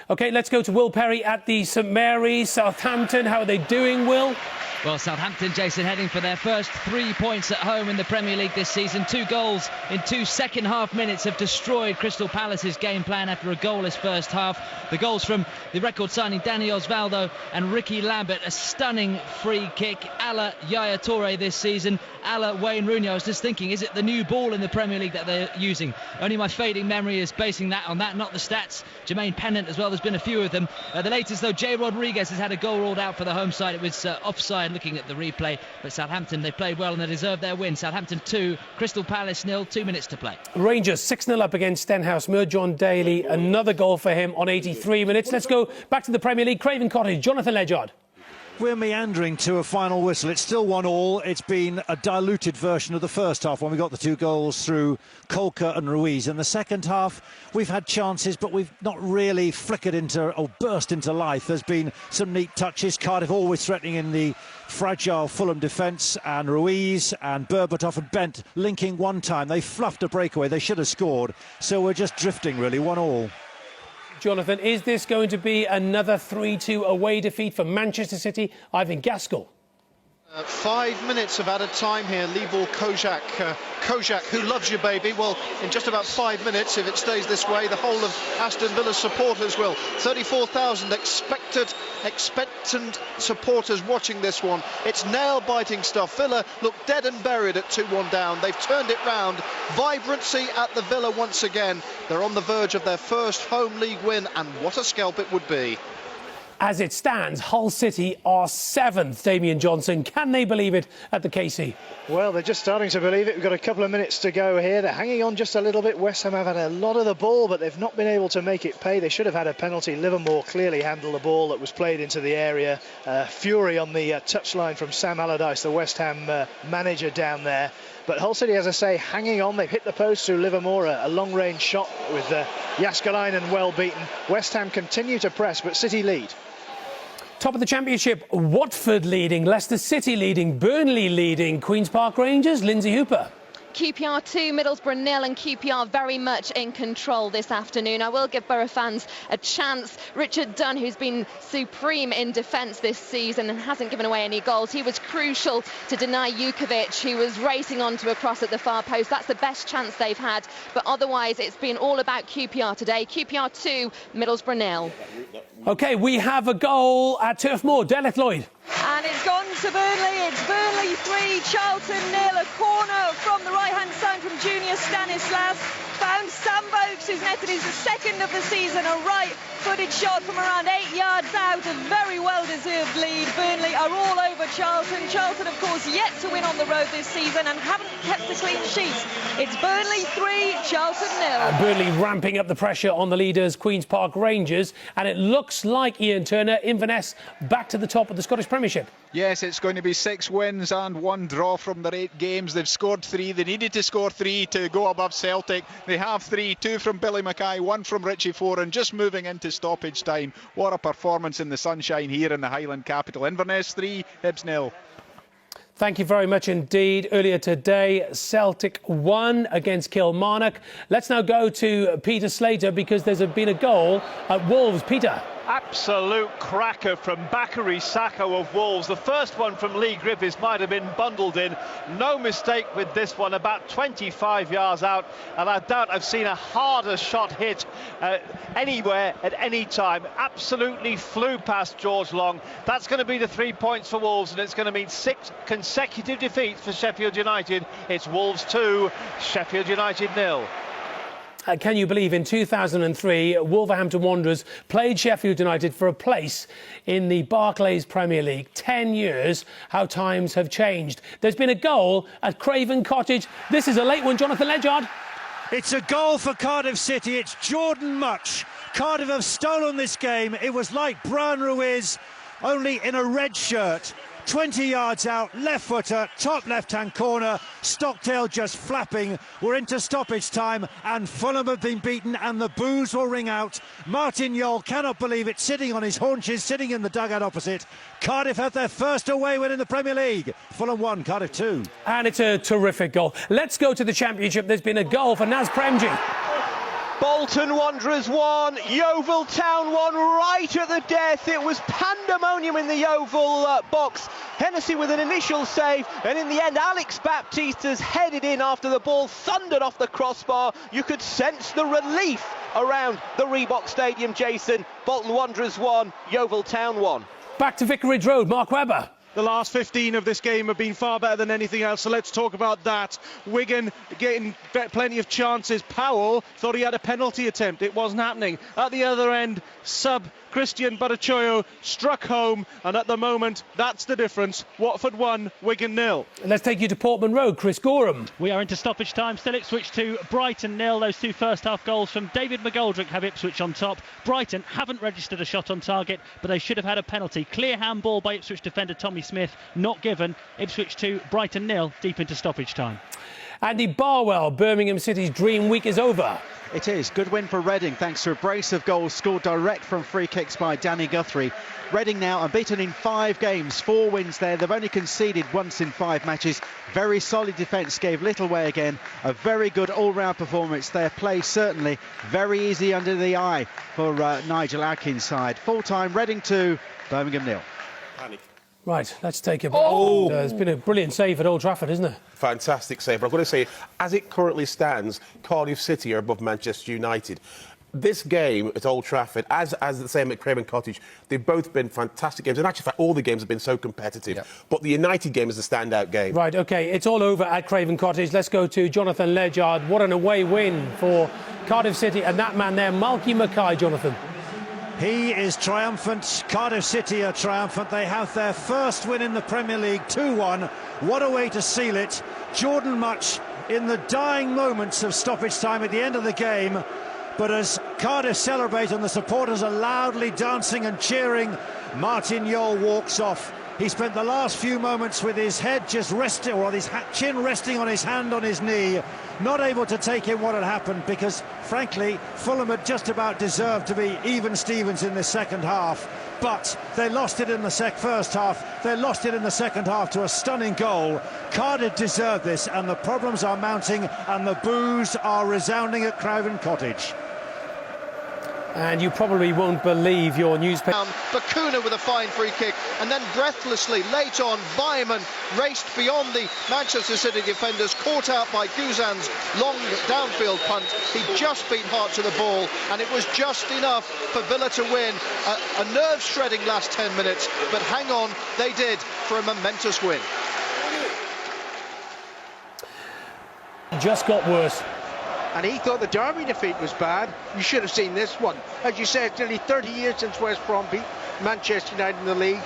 OK, let's go to Will Perry at the St Mary's. Southampton, how are they doing, Will? Well, Southampton, Jason, heading for their first 3 points at home in the Premier League this season. 2 goals in 2 second-half minutes have destroyed Crystal Palace's game plan after a goalless first half. The goals from the record signing Dani Osvaldo and Ricky Lambert, a stunning free kick, a la Yaya Toure this season, a la Wayne Rooney. I was just thinking, is it the new ball in the Premier League that they're using? Only my fading memory is basing that on that, not the stats. Jermaine Pennant as well, there's been a few of them. The latest, though, Jay Rodriguez has had a goal ruled out for the home side. It was offside looking at the replay, but Southampton, they played well and they deserved their win. Southampton 2, Crystal Palace 0, 2 minutes to play. Rangers 6-0 up against Stenhousemuir. John Daly, another goal for him on 83 minutes. Let's go back to the Premier League. Craven Cottage, Jonathan Ledyard. We're meandering to a final whistle. It's still 1-1. It's been a diluted version of the first half when we got the 2 goals through Colker and Ruiz. In the second half, we've had chances, but we've not really flickered into or burst into life. There's been some neat touches. Cardiff always threatening in the fragile Fulham defence, and Ruiz and Berbatov and Bent linking one time. They fluffed a breakaway. They should have scored. So we're just drifting, really, 1-1. Jonathan, is this going to be another 3-2 away defeat for Manchester City? Ivan Gaskell. 5 minutes of added time here. Libor Kozak. Kozak, who loves you, baby. Well, in just about 5 minutes, if it stays this way, the whole of Aston Villa's supporters will. 34,000 expectant supporters watching this one. It's nail-biting stuff. Villa look dead and buried at 2-1 down. They've turned it round. Vibrancy at the Villa once again. They're on the verge of their first home league win, and what a scalp it would be. As it stands, Hull City are 7th. Damian Johnson, can they believe it at the KC? Well, they're just starting to believe it. We've got a couple of minutes to go here. They're hanging on just a little bit. West Ham have had a lot of the ball, but they've not been able to make it pay. They should have had a penalty. Livermore clearly handled the ball that was played into the area. Fury on the touchline from Sam Allardyce, the West Ham manager down there. But Hull City, as I say, hanging on. They've hit the post through Livermore, a long-range shot with Jaskalainen well beaten. West Ham continue to press, but City lead. Top of the Championship, Watford leading, Leicester City leading, Burnley leading, Queen's Park Rangers, Lindsay Hooper. QPR 2, Middlesbrough 0, and QPR very much in control this afternoon. I will give Borough fans a chance. Richard Dunn, who's been supreme in defence this season and hasn't given away any goals, he was crucial to deny Jukovic, who was racing onto a cross at the far post. That's the best chance they've had, but otherwise it's been all about QPR today. QPR 2, Middlesbrough 0. OK, we have a goal at Turf Moor. Deleth Lloyd. And it's gone to Burnley. It's Burnley 3, Charlton 0. A corner from the right-hand side from Junior Stanislas. Found Sam Vokes, who's netted his second of the season. A right-footed shot from around 8 yards out. A very well-deserved lead. Burnley are all over Charlton. Charlton, of course, yet to win on the road this season and haven't kept a clean sheet. It's Burnley 3, Charlton 0. Burnley ramping up the pressure on the leaders, Queen's Park Rangers. And it looks like Ian Turner, Inverness, back to the top of the Scottish Premiership. Yes, it's going to be 6 wins and 1 draw from their 8 games. They've scored 3. They needed to score 3 to go above Celtic. They have 3, 2 from Billy Mackay, 1 from Richie Foran, just moving into stoppage time. What a performance in the sunshine here in the Highland capital. Inverness 3, Hibs 0. Thank you very much indeed. Earlier today, Celtic won against Kilmarnock. Let's now go to Peter Slater because there's been a goal at Wolves. Peter. Absolute cracker from Bakary Sakho of Wolves. The first one from Lee Griffiths might have been bundled in. No mistake with this one, about 25 yards out. And I doubt I've seen a harder shot hit anywhere at any time. Absolutely flew past George Long. That's going to be the 3 points for Wolves, and it's going to mean 6 consecutive defeats for Sheffield United. It's Wolves 2, Sheffield United 0. Can you believe in 2003, Wolverhampton Wanderers played Sheffield United for a place in the Barclays Premier League? 10 years, how times have changed. There's been a goal at Craven Cottage. This is a late one, Jonathan Ledyard. It's a goal for Cardiff City. It's Jordan Much. Cardiff have stolen this game. It was like Brian Ruiz, only in a red shirt. 20 yards out, left footer, top left-hand corner. Stockdale just flapping. We're into stoppage time, and Fulham have been beaten, and the boos will ring out. Martin Jol cannot believe it, sitting on his haunches, sitting in the dugout opposite. Cardiff have their first away win in the Premier League. Fulham 1, Cardiff 2. And it's a terrific goal. Let's go to the Championship. There's been a goal for Naz Premji. Bolton Wanderers 1, Yeovil Town 1, right at the death. It was pandemonium in the Yeovil box. Hennessy with an initial save, and in the end Alex Baptista's headed in after the ball thundered off the crossbar. You could sense the relief around the Reebok Stadium, Jason. Bolton Wanderers 1, Yeovil Town 1. Back to Vicarage Road, Mark Webber. The last 15 of this game have been far better than anything else, so let's talk about that. Wigan getting plenty of chances. Powell thought he had a penalty attempt. It wasn't happening. At the other end, sub Christian Barachoyo struck home, and at the moment, that's the difference. Watford 1, Wigan 0. And let's take you to Portman Road, Chris Gorham. We are into stoppage time. Still Ipswich 2, Brighton 0. Those two first half goals from David McGoldrick have Ipswich on top. Brighton haven't registered a shot on target, but they should have had a penalty. Clear handball by Ipswich defender Tommy Smith, not given. Ipswich 2, Brighton 0, deep into stoppage time. Andy Barwell, Birmingham City's dream week is over. It is. Good win for Reading thanks to a brace of goals scored direct from free kicks by Danny Guthrie. Reading now unbeaten in 5 games, 4 wins there. They've only conceded once in 5 matches. Very solid defence, gave little way again. A very good all-round performance. Their play certainly very easy under the eye for Nigel Adkins' side. Full-time, Reading 2, Birmingham 0. Right, let's take it. It's been a brilliant save at Old Trafford, isn't it? Fantastic save. But I've got to say, as it currently stands, Cardiff City are above Manchester United. This game at Old Trafford, as the same at Craven Cottage, they've both been fantastic games. And actually, in fact, all the games have been so competitive. Yep. But the United game is the standout game. Right, OK, it's all over at Craven Cottage. Let's go to Jonathan Ledyard. What an away win for Cardiff City. And that man there, Malky Mackay, Jonathan. He is triumphant. Cardiff City are triumphant. They have their first win in the Premier League, 2-1. What a way to seal it. Jordan Much in the dying moments of stoppage time at the end of the game. But as Cardiff celebrate and the supporters are loudly dancing and cheering, Martin Jol walks off. He spent the last few moments with his head just resting, or his chin resting on his hand on his knee, not able to take in what had happened, because frankly Fulham had just about deserved to be even Stevens in the second half, but they lost it in the first half. They lost it in the second half to a stunning goal. Cardiff deserved this, and the problems are mounting and the boos are resounding at Craven Cottage. And you probably won't believe your newspaper. Bacuna with a fine free kick, and then breathlessly late on, Weimann raced beyond the Manchester City defenders, caught out by Guzan's long downfield punt. He just beat Hart to the ball, and it was just enough for Villa to win. A nerve-shredding last 10 minutes, but hang on, they did for a momentous win. It just got worse. And he thought the Derby defeat was bad. You should have seen this one. As you said, it's nearly 30 years since West Brom beat Manchester United in the league.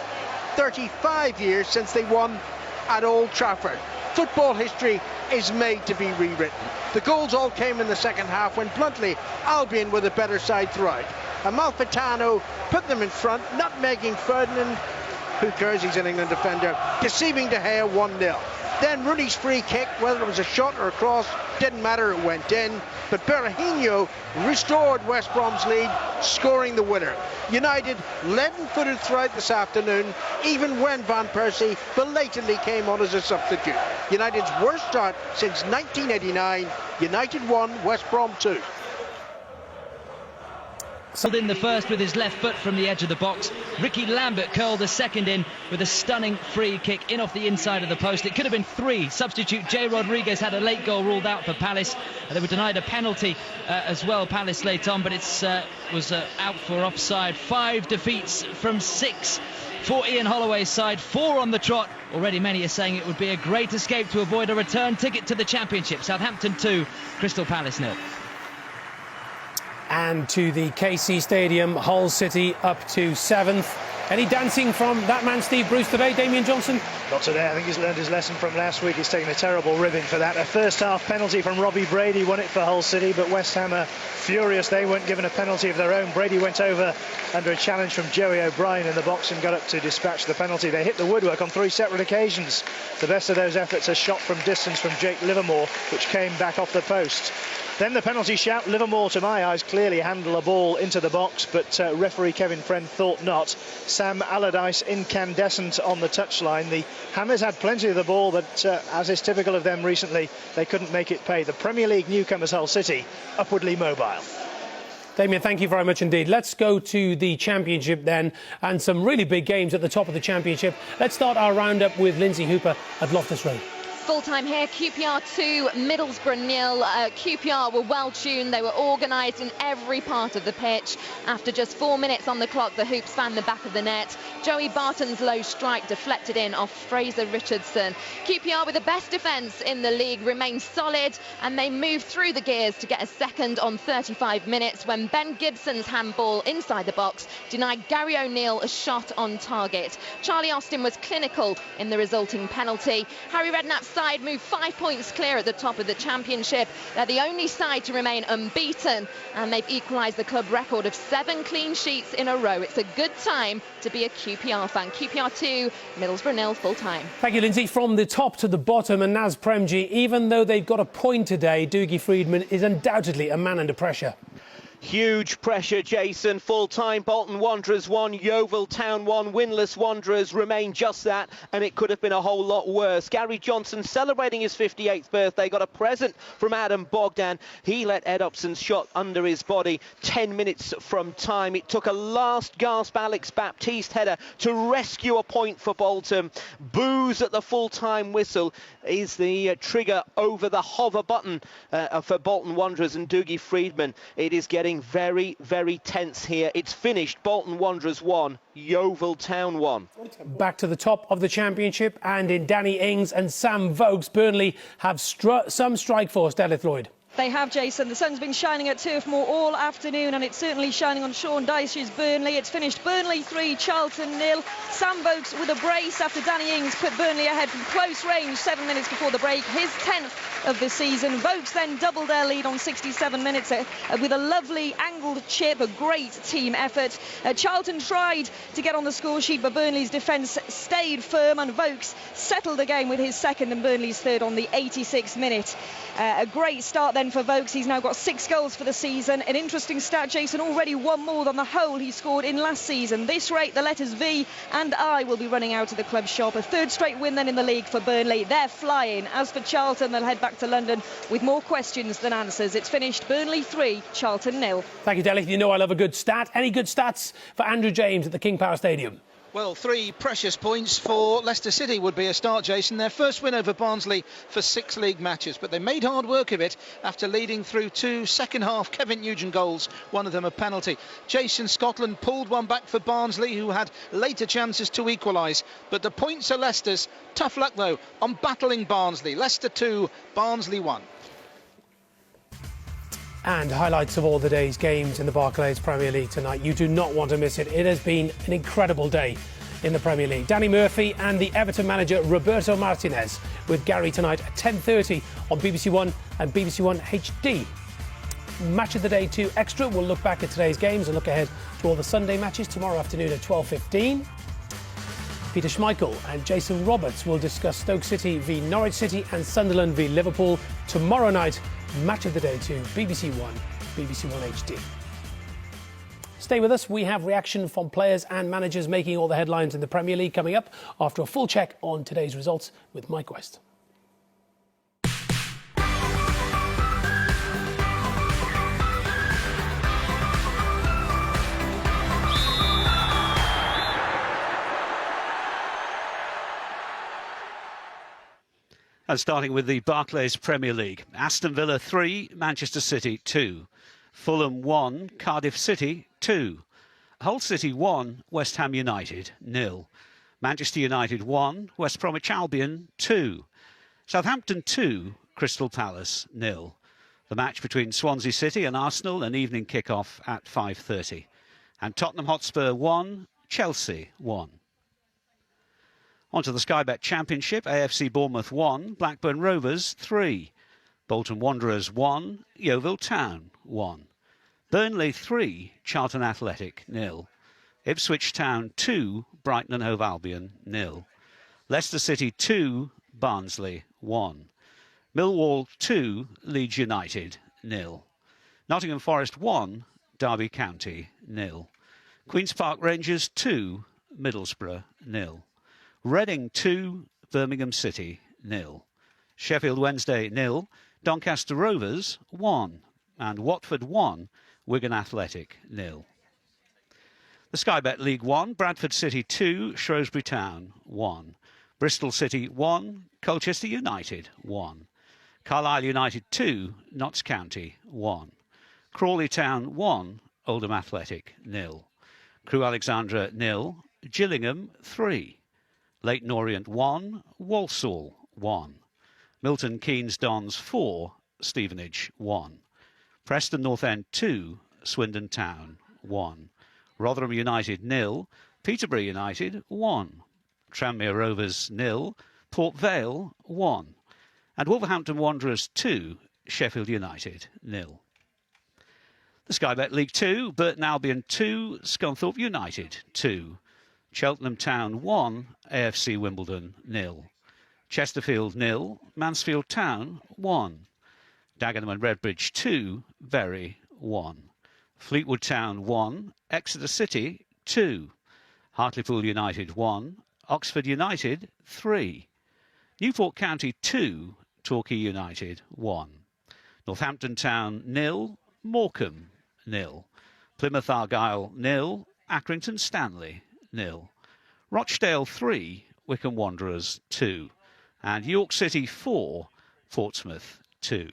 35 years since they won at Old Trafford. Football history is made to be rewritten. The goals all came in the second half when, bluntly, Albion were the better side throughout. Amalfitano put them in front, nutmegging Ferdinand. Who cares, he's an England defender. Deceiving De Gea 1-0. Then Rooney's free kick, whether it was a shot or a cross, didn't matter, it went in. But Berahino restored West Brom's lead, scoring the winner. United leaden-footed throughout this afternoon, even when Van Persie belatedly came on as a substitute. United's worst start since 1989. United 1, West Brom 2. In the first with his left foot from the edge of the box. Ricky Lambert curled the second in with a stunning free kick in off the inside of the post. It could have been 3. Substitute Jay Rodriguez had a late goal ruled out for Palace. They were denied a penalty as well, Palace late on, but it was out for offside. 5 defeats from 6 for Ian Holloway's side, 4 on the trot. Already many are saying it would be a great escape to avoid a return ticket to the Championship. Southampton 2, Crystal Palace 0. And to the KC Stadium, Hull City up to 7th. Any dancing from that man Steve Bruce today, Damien Johnson? Not today. I think he's learned his lesson from last week. He's taken a terrible ribbing for that. A first half penalty from Robbie Brady won it for Hull City, but West Ham are furious. They weren't given a penalty of their own. Brady went over under a challenge from Joey O'Brien in the box and got up to dispatch the penalty. They hit the woodwork on 3 separate occasions. The best of those efforts, a shot from distance from Jake Livermore, which came back off the post. Then the penalty shout. Livermore, to my eyes, clearly handled a ball into the box, but referee Kevin Friend thought not. Sam Allardyce incandescent on the touchline. The Hammers had plenty of the ball, but as is typical of them recently, they couldn't make it pay. The Premier League newcomers Hull City, upwardly mobile. Damien, thank you very much indeed. Let's go to the Championship then, and some really big games at the top of the Championship. Let's start our roundup with Lindsay Hooper at Loftus Road. Full time here, QPR 2, Middlesbrough 0. QPR were well tuned, they were organised in every part of the pitch. After just 4 minutes on the clock, the Hoops found the back of the net. Joey Barton's low strike deflected in off Fraser Richardson. QPR, with the best defence in the league, remained solid, and they moved through the gears to get a second on 35 minutes when Ben Gibson's handball inside the box denied Gary O'Neill a shot on target. Charlie Austin was clinical in the resulting penalty. Harry Redknapp's side moved 5 points clear at the top of the Championship. They're the only side to remain unbeaten, and they've equalised the club record of 7 clean sheets in a row. It's a good time to be a QPR fan. QPR 2, Middlesbrough 0, full time. Thank you, Lindsay. From the top to the bottom, and Naz Premji, even though they've got a point today, Dougie Freedman is undoubtedly a man under pressure. Huge pressure, Jason. Full-time, Bolton Wanderers 1, Yeovil Town 1, winless Wanderers remain just that, and it could have been a whole lot worse. Gary Johnson celebrating his 58th birthday, got a present from Adam Bogdan. He let Ed Upson's shot under his body 10 minutes from time. It took a last-gasp Alex Baptiste header to rescue a point for Bolton. Boos at the full-time whistle is the trigger over the hover button for Bolton Wanderers and Dougie Freedman. It is getting very, very tense here. It's finished. Bolton Wanderers 1, Yeovil Town 1. Back to the top of the Championship, and in Danny Ings and Sam Vokes, Burnley have some strike force. Delith Lloyd. They have, Jason. The sun's been shining at Turf Moor all afternoon, and it's certainly shining on Sean Dyche's Burnley. It's finished Burnley 3, Charlton 0. Sam Vokes with a brace after Danny Ings put Burnley ahead from close range 7 minutes before the break. His 10th of the season. Vokes then doubled their lead on 67 minutes with a lovely angled chip, a great team effort. Charlton tried to get on the score sheet, but Burnley's defence stayed firm, and Vokes settled the game with his second and Burnley's third on the 86th minute. A great start then for Vokes. He's now got 6 goals for the season. An interesting stat, Jason, already 1 more than the whole he scored in last season. This rate, the letters V and I will be running out of the club shop. A 3rd straight win then in the league for Burnley. They're flying. As for Charlton, they'll head back to London with more questions than answers. It's finished Burnley 3, Charlton 0. Thank you, Delith. You know I love a good stat. Any good stats for Andrew James at the King Power Stadium? Well, 3 precious points for Leicester City would be a start, Jason. Their first win over Barnsley for 6 league matches, but they made hard work of it after leading through 2 second-half Kevin Nugent goals, one of them a penalty. Jason, Scotland pulled one back for Barnsley, who had later chances to equalise, but the points are Leicester's. Tough luck, though, on battling Barnsley. Leicester 2, Barnsley 1. And highlights of all the day's games in the Barclays Premier League tonight. You do not want to miss it. It has been an incredible day in the Premier League. Danny Murphy and the Everton manager Roberto Martinez with Gary tonight at 10:30 on BBC One and BBC One HD. Match of the Day 2 Extra. We'll look back at today's games and look ahead to all the Sunday matches tomorrow afternoon at 12:15. Peter Schmeichel and Jason Roberts will discuss Stoke City v Norwich City and Sunderland v Liverpool tomorrow night. Match of the Day 2, BBC One, BBC One HD. Stay with us. We have reaction from players and managers making all the headlines in the Premier League coming up after a full check on today's results with Mike West. And starting with the Barclays Premier League. Aston Villa 3, Manchester City 2. Fulham 1, Cardiff City 2. Hull City 1, West Ham United 0. Manchester United 1, West Bromwich Albion 2. Southampton 2, Crystal Palace 0. The match between Swansea City and Arsenal, an evening kick-off at 5:30. And Tottenham Hotspur 1, Chelsea 1. On to the Sky Bet Championship, AFC Bournemouth 1, Blackburn Rovers 3, Bolton Wanderers 1, Yeovil Town 1, Burnley 3, Charlton Athletic 0, Ipswich Town 2, Brighton and Hove Albion 0, Leicester City 2, Barnsley 1, Millwall 2, Leeds United 0, Nottingham Forest 1, Derby County 0, Queen's Park Rangers 2, Middlesbrough 0, Reading 2, Birmingham City 0, Sheffield Wednesday 0, Doncaster Rovers 1, and Watford 1, Wigan Athletic 0. The Sky Bet League 1, Bradford City 2, Shrewsbury Town 1, Bristol City 1, Colchester United 1, Carlisle United 2, Notts County 1, Crawley Town 1, Oldham Athletic 0, Crewe Alexandra 0, Gillingham 3, Leyton Orient 1, Walsall 1, Milton Keynes Dons 4, Stevenage 1, Preston North End 2, Swindon Town 1, Rotherham United 0, Peterborough United 1, Tranmere Rovers 0, Port Vale 1, and Wolverhampton Wanderers 2, Sheffield United 0. The Sky Bet League 2, Burton Albion 2, Scunthorpe United 2, Cheltenham Town 1, AFC Wimbledon 0, Chesterfield 0, Mansfield Town 1, Dagenham and Redbridge 2, Bury 1, Fleetwood Town 1, Exeter City 2, Hartlepool United 1, Oxford United 3, Newport County 2, Torquay United 1, Northampton Town 0, Morecambe 0, Plymouth Argyle 0, Accrington Stanley 0, Rochdale 3, Wycombe Wanderers 2, and York City 4, Portsmouth 2.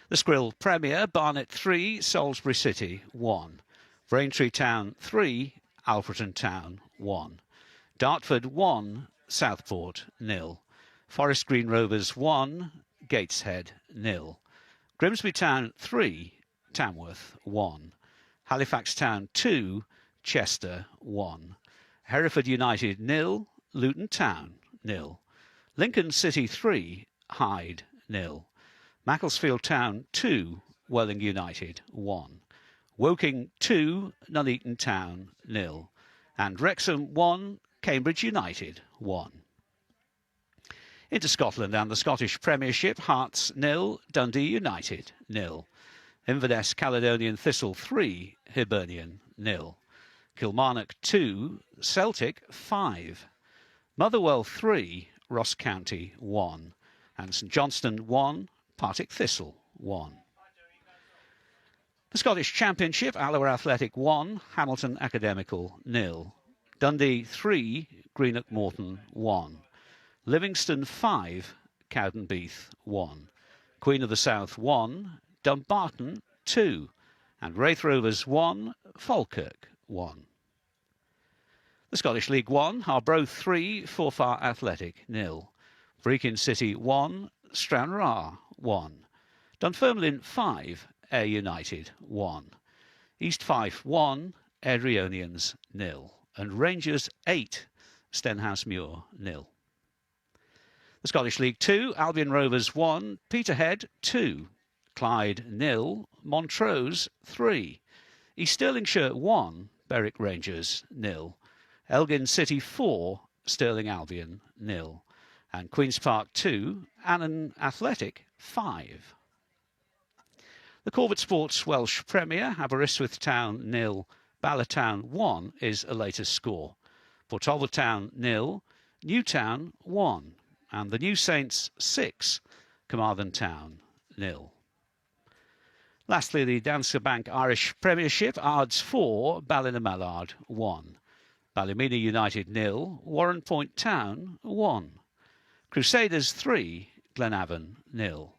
The Skrill Premier, Barnet 3, Salisbury City 1, Braintree Town 3, Alfreton Town 1, Dartford 1, Southport 0, Forest Green Rovers 1, Gateshead 0, Grimsby Town 3, Tamworth 1, Halifax Town 2, Chester 1, Hereford United 0, Luton Town 0, Lincoln City 3, Hyde 0, Macclesfield Town 2, Welling United 1, Woking 2, Nuneaton Town 0, and Wrexham 1, Cambridge United 1. Into Scotland and the Scottish Premiership, Hearts 0, Dundee United 0, Inverness Caledonian Thistle 3, Hibernian 0, Kilmarnock 2, Celtic 5, Motherwell 3, Ross County 1, and St Johnstone 1, Partick Thistle 1. The Scottish Championship, Alloa Athletic 1, Hamilton Academical 0, Dundee 3, Greenock Morton 1, Livingston 5, Cowdenbeath 1, Queen of the South 1, Dumbarton 2, and Wraith Rovers 1, Falkirk 1. The Scottish League 1, Arbroath 3, Forfar Athletic 0, Brechin City 1, Stranraer 1, Dunfermline 5, Ayr United 1, East Fife 1, Airdrieonians 0, and Rangers 8, Stenhousemuir 0. The Scottish League 2, Albion Rovers 1, Peterhead 2, Clyde 0, Montrose 3, East Stirlingshire 1, Berwick Rangers 0, Elgin City 4, Stirling Albion 0, and Queen's Park 2, Annan Athletic 5. The Corbett Sports Welsh Premier, Aberystwyth Town 0, Ballertown 1 is a latest score. Port Talbot Town 0, Newtown 1, and the New Saints 6, Carmarthen Town 0. Lastly, the Danske Bank Irish Premiership, Ards 4, Ballina 1, Ballymena United 0, Warren Point Town 1, Crusaders 3, Glenavon 0,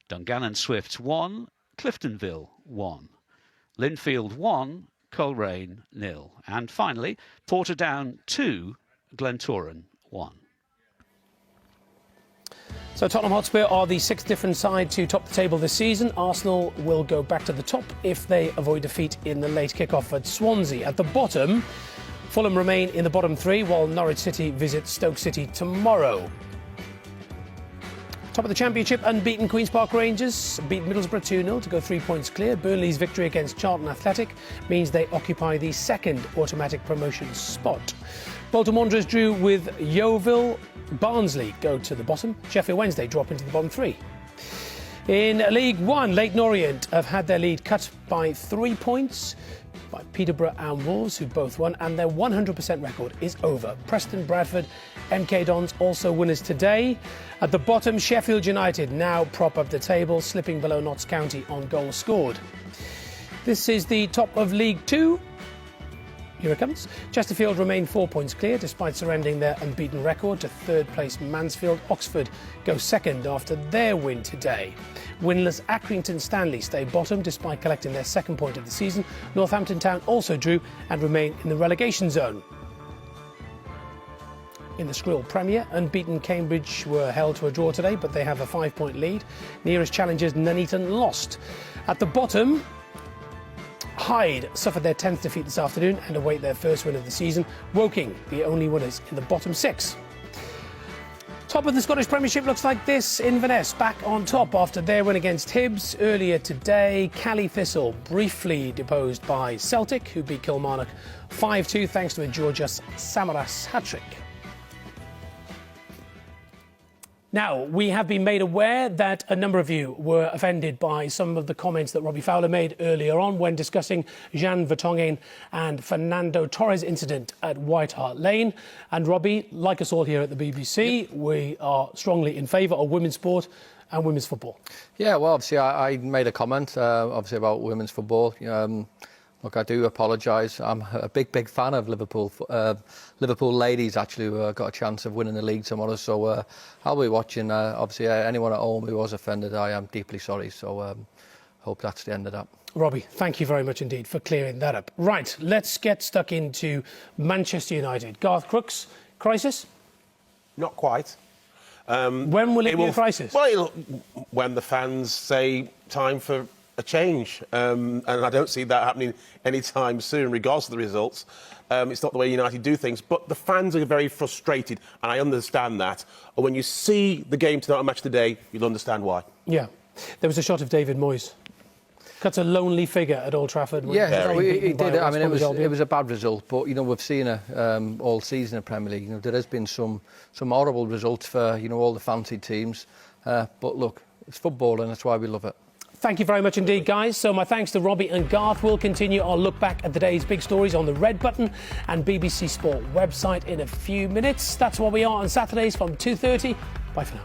Dungannon Swifts 1, Cliftonville 1, Linfield 1, Coleraine 0, and finally Portadown 2, Glentoran 1. So Tottenham Hotspur are the 6th different side to top the table this season. Arsenal will go back to the top if they avoid defeat in the late kick-off at Swansea. At the bottom, Fulham remain in the bottom 3 while Norwich City visit Stoke City tomorrow. Top of the Championship, unbeaten Queen's Park Rangers beat Middlesbrough 2-0 to go 3 points clear. Burnley's victory against Charlton Athletic means they occupy the 2nd automatic promotion spot. Bolton Wanderers drew with Yeovil. Barnsley go to the bottom. Sheffield Wednesday drop into the bottom 3. In League One, Leyton Orient have had their lead cut by 3 points by Peterborough and Wolves, who both won, and their 100% record is over. Preston, Bradford, MK Dons also winners today. At the bottom, Sheffield United now prop up the table, slipping below Notts County on goals scored. This is the top of League Two. Here it comes. Chesterfield remain 4 points clear despite surrendering their unbeaten record to 3rd place Mansfield. Oxford go 2nd after their win today. Winless Accrington Stanley stay bottom despite collecting their 2nd point of the season. Northampton Town also drew and remain in the relegation zone. In the Skrill Premier, unbeaten Cambridge were held to a draw today, but they have a 5-point lead. Nearest challengers Nuneaton lost. At the bottom, Hyde suffered their 10th defeat this afternoon and await their 1st win of the season. Woking, the only winners in the bottom 6. Top of the Scottish Premiership looks like this. Inverness back on top after their win against Hibs earlier today. Cally Thistle briefly deposed by Celtic, who beat Kilmarnock 5-2 thanks to a Georgios Samaras hat-trick. Now, we have been made aware that a number of you were offended by some of the comments that Robbie Fowler made earlier on when discussing Jean Vertonghen and Fernando Torres incident at White Hart Lane. And Robbie, like us all here at the BBC, we are strongly in favour of women's sport and women's football. Yeah, well, obviously I made a comment, obviously about women's football. Look, I do apologise. I'm a big fan of Liverpool. Liverpool ladies actually got a chance of winning the league tomorrow, so I'll be watching. Obviously, anyone at home who was offended, I am deeply sorry. So hope that's the end of that. Robbie, thank you very much indeed for clearing that up. Right, let's get stuck into Manchester United. Garth, Crooks, crisis? Not quite. When will it be a crisis? Well, when the fans say time for a change, and I don't see that happening anytime soon, regardless of the results. It's not the way United do things, but the fans are very frustrated, and I understand that. And when you see the game tonight, a match today, you'll understand why. Yeah, there was a shot of David Moyes. Cuts a lonely figure at Old Trafford. Yeah, he did. I mean, it was a bad result, but we've seen it all season in Premier League. There has been some horrible results for all the fancied teams, but look, it's football, and that's why we love it. Thank you very much indeed, guys. So my thanks to Robbie and Garth. We'll continue our look back at the day's big stories on the Red Button and BBC Sport website in a few minutes. That's what we are on Saturdays from 2:30. Bye for now.